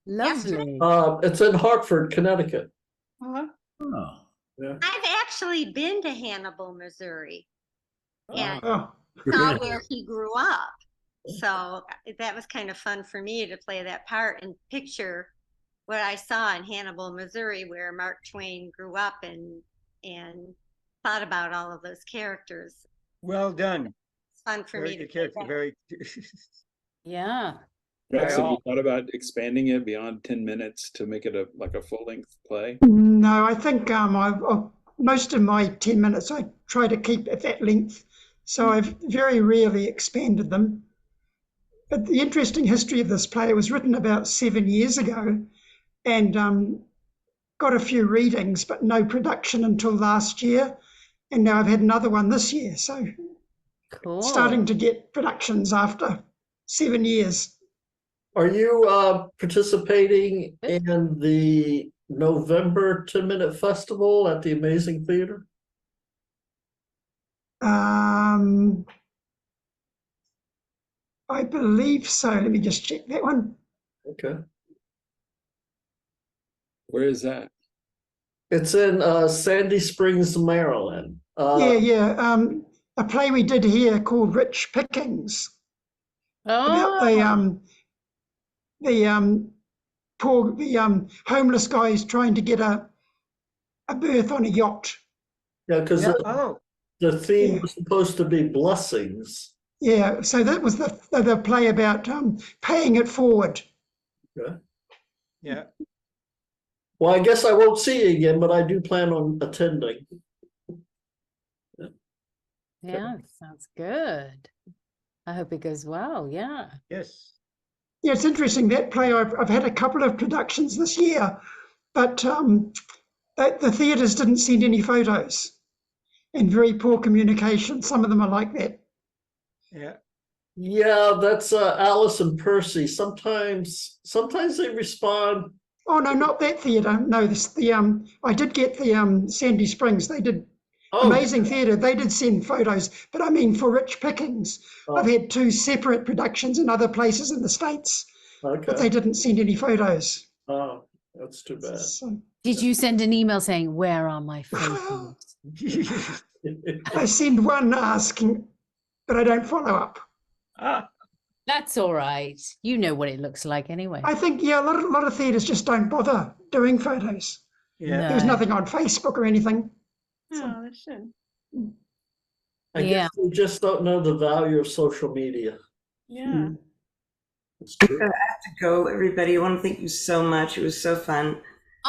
Lovely. It's in Hartford, Connecticut. Uh-huh. Oh, Yeah. I've actually been to Hannibal, Missouri, and Oh, saw where he grew up. So that was kind of fun for me to play that part and picture what I saw in Hannibal, Missouri, where Mark Twain grew up and thought about all of those characters. Well done. It's fun for Very me to good play character. that. Very. Yeah. Rex, have you all. thought about expanding it beyond 10 minutes to make it a full-length play? no, I think most of my 10 minutes I try to keep at that length. So I've very rarely expanded them. But the interesting history of this play, it was written about 7 years ago and got a few readings, but no production until last year. And now I've had another one this year. So Cool. starting to get productions after 7 years. Are you participating in the November 10-minute festival at the Amazing Theater? I believe so. Let me just check that one. Okay. Where is that? It's in Sandy Springs, Maryland. Yeah. A play we did here called Rich Pickings about the homeless guys trying to get a berth on a yacht. Yeah, because Oh, the theme was supposed to be blessings. Yeah, so that was the play about paying it forward. Okay. yeah. Well, I guess I won't see you again, but I do plan on attending. Yeah, sounds good. I hope it goes well. Yeah. Yes. Yeah, it's interesting. That play, I've had a couple of productions this year, but the theatres didn't send any photos and very poor communication. Some of them are like that. Yeah. Yeah, that's Alice and Percy. Sometimes they respond. Oh no, not that theatre. No, I did get the Sandy Springs. They did Amazing Theatre. They did send photos, but I mean for Rich Pickings, I've had 2 separate productions in other places in the States, but they didn't send any photos. Oh, that's too bad. So, Did you send an email saying, "Where are my photos"? I send one asking, but I don't follow up. That's all right. You know what it looks like anyway. I think a lot of theatres just don't bother doing photos. Yeah. There's nothing on Facebook or anything. Oh, that's good. I guess we just don't know the value of social media. Yeah. I have to go, everybody. I want to thank you so much. It was so fun.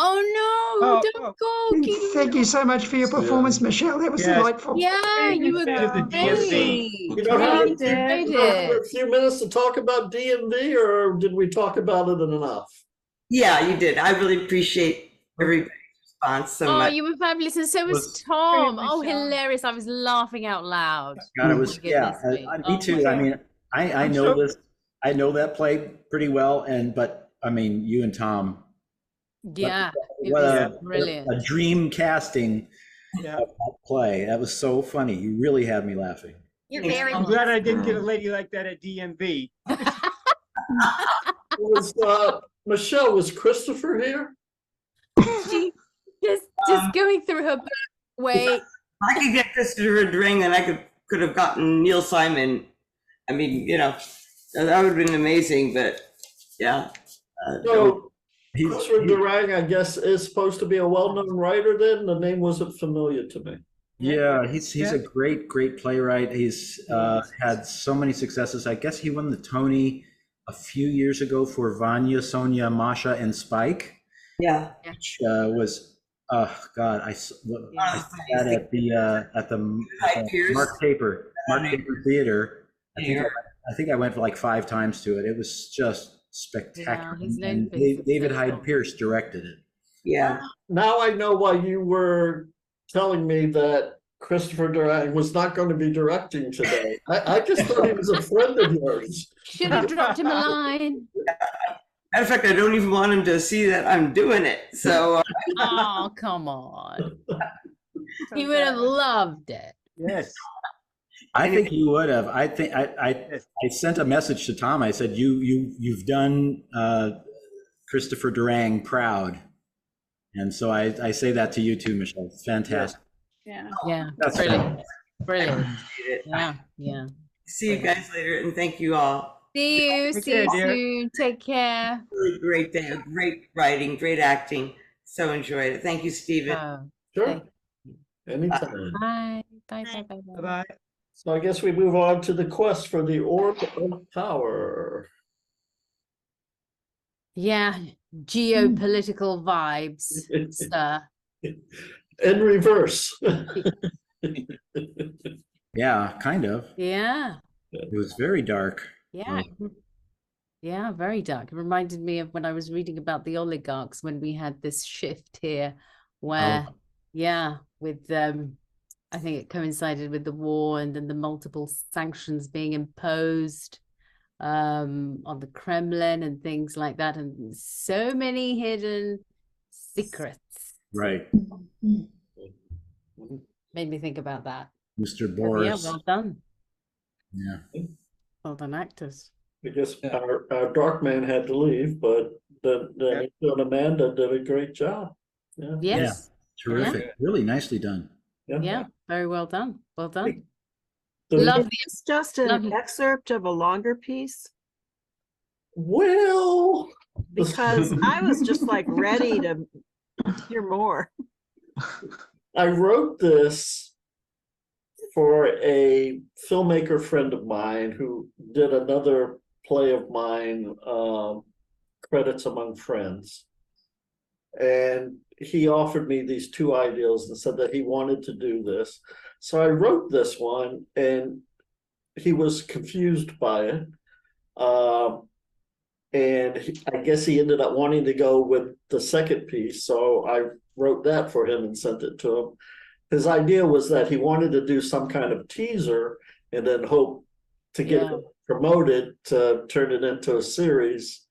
Oh no, Oh, don't go, Keith. Thank you so much for your performance, Michelle. That was Yes. delightful. Yeah, you were Instead of the great. DMV. You don't have You a few, did you don't have it. a few minutes to talk about DMV, or did we talk about it enough? Yeah, you did. I really appreciate everybody's response so Oh, much. you were fabulous, and so was Tom. Oh, hilarious! I was laughing out loud. God, it Oh, was, my yeah, goodness me too. I mean, I I'm know so- this, I know that play pretty well, but I mean, you and Tom, Yeah, it what was a brilliant. dream casting Yeah. of that play. That was so funny. You really had me laughing. You're very I'm glad I didn't get a lady like that at DMV. Was Michelle, was Christopher here? She just going through her back way. I could get Christopher Durang, and I could have gotten Neil Simon. I mean, you know, that would have been amazing. But yeah. So Christopher Durang, I guess, is supposed to be a well-known writer. Then the name wasn't familiar to me. Yeah, he's a great playwright. He's had so many successes. I guess he won the Tony a few years ago for Vanya, Sonia, Masha, and Spike. Yeah. Which was, oh God, I saw that at the Mark Taper Theater. I think I went like 5 times to it. It was just spectacular. Yeah, he's known And for his David success. Hyde Pierce directed it. Yeah. Now I know why you were telling me that Christopher Durang was not going to be directing today. I just thought he was a friend of yours. Should have dropped him a line. Matter of fact, I don't even want him to see that I'm doing it. So. Oh, come on. He would have loved it. Yes. I think you would have. I think I sent a message to Tom. I said, you've done Christopher Durang proud. And so I say that to you too, Michelle. It's fantastic. Yeah, That's brilliant. Brilliant. It. Yeah. See you guys later, and thank you all. See you Take care, dear. soon. Take care. Really great day, great writing, great acting. So enjoyed it. Thank you, Stephen. Sure. Anytime. Bye. Bye. Bye. So I guess we move on to the quest for the Orb of Power. Yeah, geopolitical vibes, sir. In reverse. Yeah, kind of. Yeah. It was very dark. Yeah. Yeah, very dark. It reminded me of when I was reading about the oligarchs when we had this shift here where, with I think it coincided with the war and then the multiple sanctions being imposed on the Kremlin and things like that, and so many hidden secrets. Right. Made me think about that. Mr. Yeah, Boris. well done. Yeah. Well done, actors. I guess our dark man had to leave, but then Amanda did a great job. Yeah. Yes. Terrific. Yeah. Really nicely done. Yeah, very well done. Well done. So- Love Is this just an excerpt of a longer piece? Well, Because I was just like ready to hear more. I wrote this for a filmmaker friend of mine who did another play of mine, Credits Among Friends. And he offered me these 2 ideas and said that he wanted to do this. So I wrote this one, and he was confused by it. I guess he ended up wanting to go with the second piece. So I wrote that for him and sent it to him. His idea was that he wanted to do some kind of teaser and then hope to get it promoted to turn it into a series.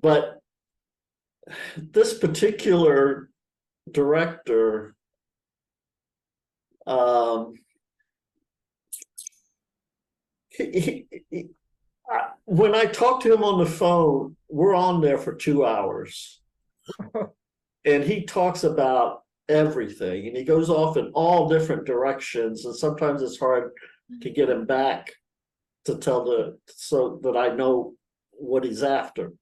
But this particular director, when I talked to him on the phone, we're on there for 2 hours. And he talks about everything, and he goes off in all different directions, and sometimes it's hard to get him back to tell so that I know what he's after.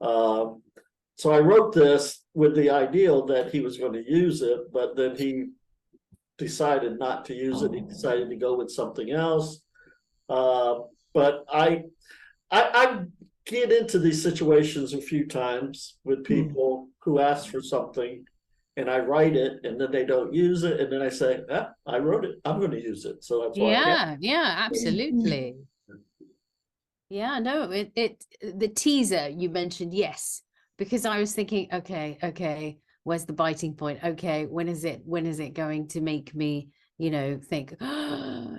So I wrote this with the ideal that he was going to use it, but then he decided not to use it. He decided to go with something else. But I get into these situations a few times with people who ask for something, and I write it, and then they don't use it, and then I say, ah, I wrote it, I'm going to use it. So that's why. Yeah, absolutely. Yeah, no, the teaser you mentioned, yes, because I was thinking, okay, where's the biting point? Okay, when is it going to make me, think,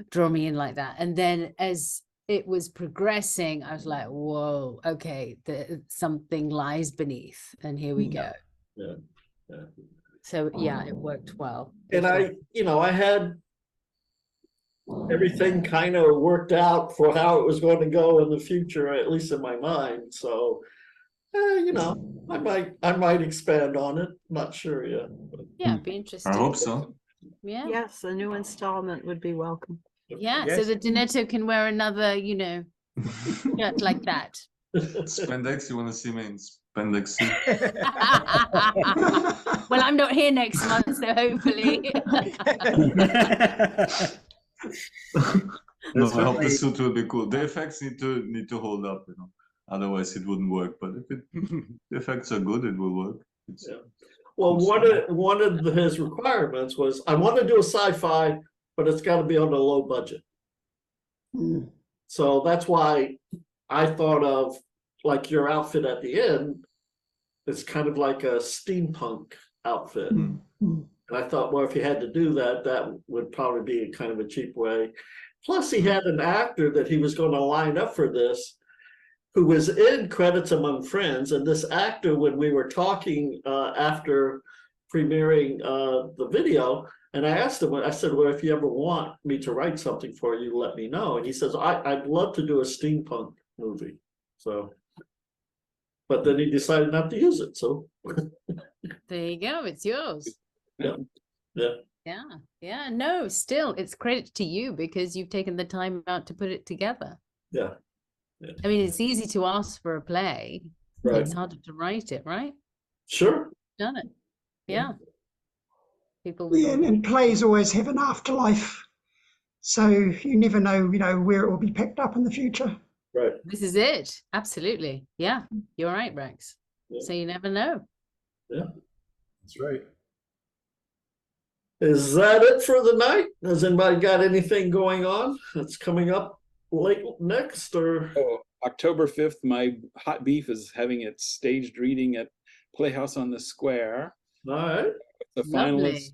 draw me in like that? And then as it was progressing, I was like, whoa, okay, something lies beneath, and here we go. Yeah. So yeah, it worked well. And I had everything kind of worked out for how it was going to go in the future, at least in my mind. So, I might expand on it. Not sure yet. Yeah, be interesting. I hope so. Yeah. Yes, a new installment would be welcome. Yeah, so that Donetto can wear another, shirt like that. Spandex, you want to see me in spandex? Well, I'm not here next month, so hopefully. No, I hope the suit will be cool. The effects need to hold up, Otherwise, it wouldn't work. But if the effects are good, it will work. Well, one of his requirements was, I want to do a sci-fi, but it's got to be on a low budget. So that's why I thought of like your outfit at the end. It's kind of like a steampunk outfit. And I thought, well, if you had to do that, that would probably be kind of a cheap way. Plus, he had an actor that he was going to line up for this, who was in Credits Among Friends. And this actor, when we were talking after premiering the video, and I asked him, I said, well, if you ever want me to write something for you, let me know. And he says, I'd love to do a steampunk movie. So, but then he decided not to use it. So there you go. It's yours. Yeah. No, still, it's credit to you because you've taken the time out to put it together. Yeah. I mean, it's easy to ask for a play. Right. It's harder to write it, right? Sure. Done it. Yeah. People. And plays always have an afterlife, so you never know, where it will be picked up in the future. Right. This is it. Absolutely. Yeah, you're right, Rex. Yeah. So you never know. Yeah, that's right. Is that it for the night? Has anybody got anything going on that's coming up late next or? Oh, October 5th, my Hot Beef is having its staged reading at Playhouse on the Square. All right. The finalists.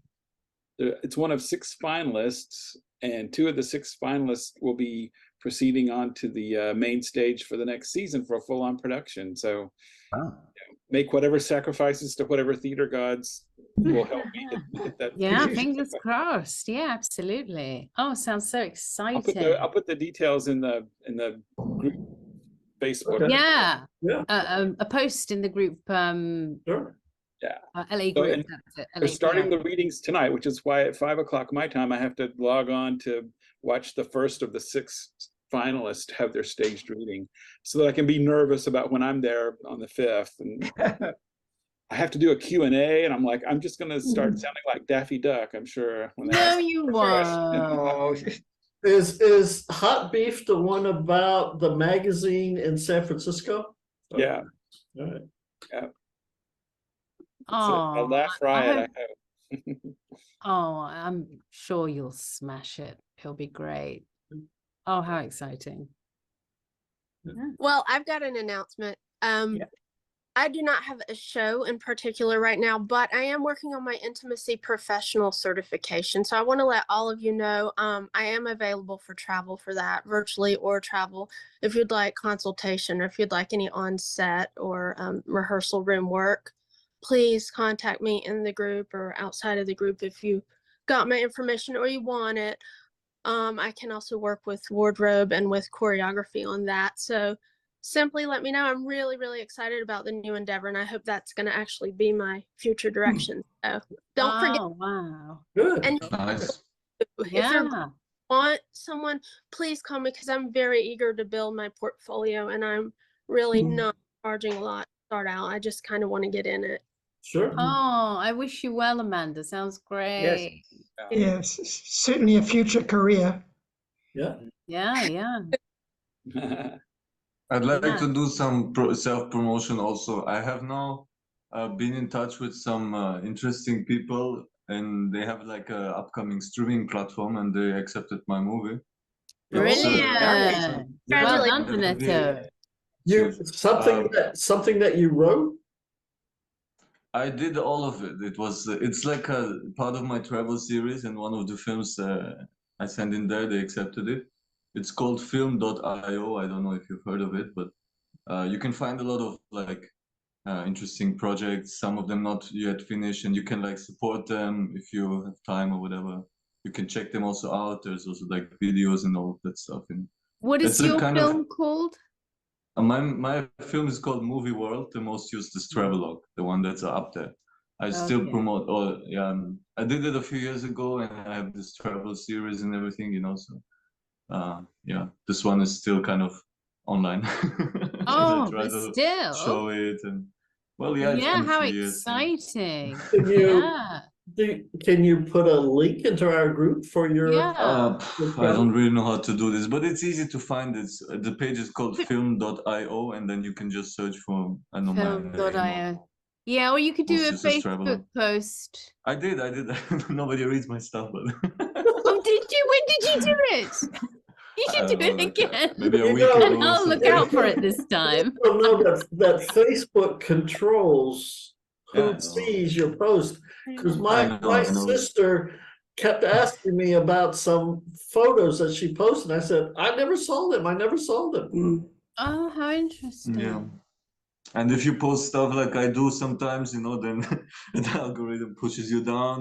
It's one of 6 finalists, and 2 of the 6 finalists will be proceeding on to the main stage for the next season for a full-on production. So make whatever sacrifices to whatever theater gods will help me get that. Yeah, fingers crossed. Yeah, absolutely. Oh, sounds so exciting. I'll put the details in the group Facebook. Okay. Yeah. Yeah. A post in the group. Sure. Yeah. LA So, group. and That's it. they're LA starting PR. the readings tonight, which is why at 5 o'clock my time I have to log on to watch the first of the 6 finalists have their staged reading, so that I can be nervous about when I'm there on the 5th. And I have to do a Q&A, and I'm like, I'm just going to start sounding like Daffy Duck, I'm sure. When they No, ask you the question. won't. Is Hot Beef the one about the magazine in San Francisco? Yeah. All right. Yeah. Oh, I'll laugh riot, I hope. Oh, I'm sure you'll smash it. It'll be great. Oh, how exciting. Well, I've got an announcement. I do not have a show in particular right now, but I am working on my intimacy professional certification. So I want to let all of you know I am available for travel for that, virtually or travel. If you'd like consultation or if you'd like any on-set or rehearsal room work, please contact me in the group or outside of the group if you got my information or you want it. I can also work with wardrobe and with choreography on that. So simply let me know. I'm really, really excited about the new endeavor, and I hope that's going to actually be my future direction. So don't forget. Oh, wow. Good. And Nice. if Yeah. you want someone, please call me because I'm very eager to build my portfolio, and I'm really not charging a lot to start out. I just kind of want to get in it. Sure. Oh, I wish you well, Amanda. Sounds great. Yes, certainly a future career. Yeah. Yeah, yeah. I'd like Yeah. to do some self-promotion also. I have now been in touch with some interesting people, and they have like a upcoming streaming platform, and they accepted my movie. Brilliant. Well done, Vanessa. Something that you wrote? I did all of it. It's like a part of my travel series, and one of the films I sent in there, they accepted it. It's called film.io. I don't know if you've heard of it, but you can find a lot of like interesting projects, some of them not yet finished, and you can like support them if you have time or whatever. You can check them also out. There's also like videos and all of that stuff. And What is your film called? My film is called Movie World. The most used is Travelog, the one that's up there. I still promote, I did it a few years ago, and I have this travel series and everything, you know, so yeah, this one is still kind of online. Oh, try but to still. show it, and well, yeah, it's been a how few years, yeah. exciting. Can you put a link into our group for your? I don't really know how to do this, but it's easy to find. The page is called film.io, and then you can just search for my name. Film.io. Yeah, or you could do a Most uses Travelog. Facebook post. I did. Nobody reads my stuff, but Oh, did you? When did you do it? You can do it again. maybe a week ago. And I'll look out for it this time. You know that Facebook controls who sees your post, because my sister kept asking me about some photos that she posted. I said, I never saw them. Oh, how interesting. Yeah. And if you post stuff like I do sometimes, you know, then the algorithm pushes you down,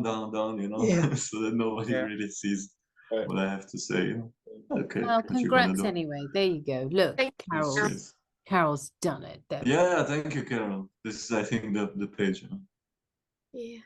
you know, so that nobody really sees what I have to say. You know? Okay. Well, what you gonna congrats do? anyway. There you go. Look, Carol's done it. There. Yeah, thank you, Carol. This is, I think, the page. You know? Yeah.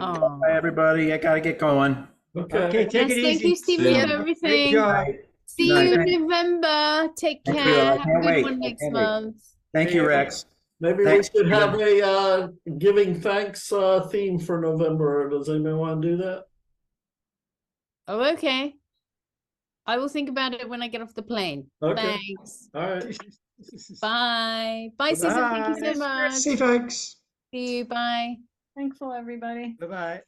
Oh. Bye, everybody. I gotta get going. Okay, take it easy. Thank you, Stevie, for everything. Great job. See you in November. Take Thank you. care. I Have a can't good wait. one I next can't wait. month. Thank you, Rex. Maybe Thanks, we should have Stephen. a giving thanks theme for November. Does anyone want to do that? Oh, okay. I will think about it when I get off the plane. Okay. Thanks. All right. Bye. Bye, Susan. Thank you so much. See you, folks. See you. Bye. Thankful, everybody. Bye-bye.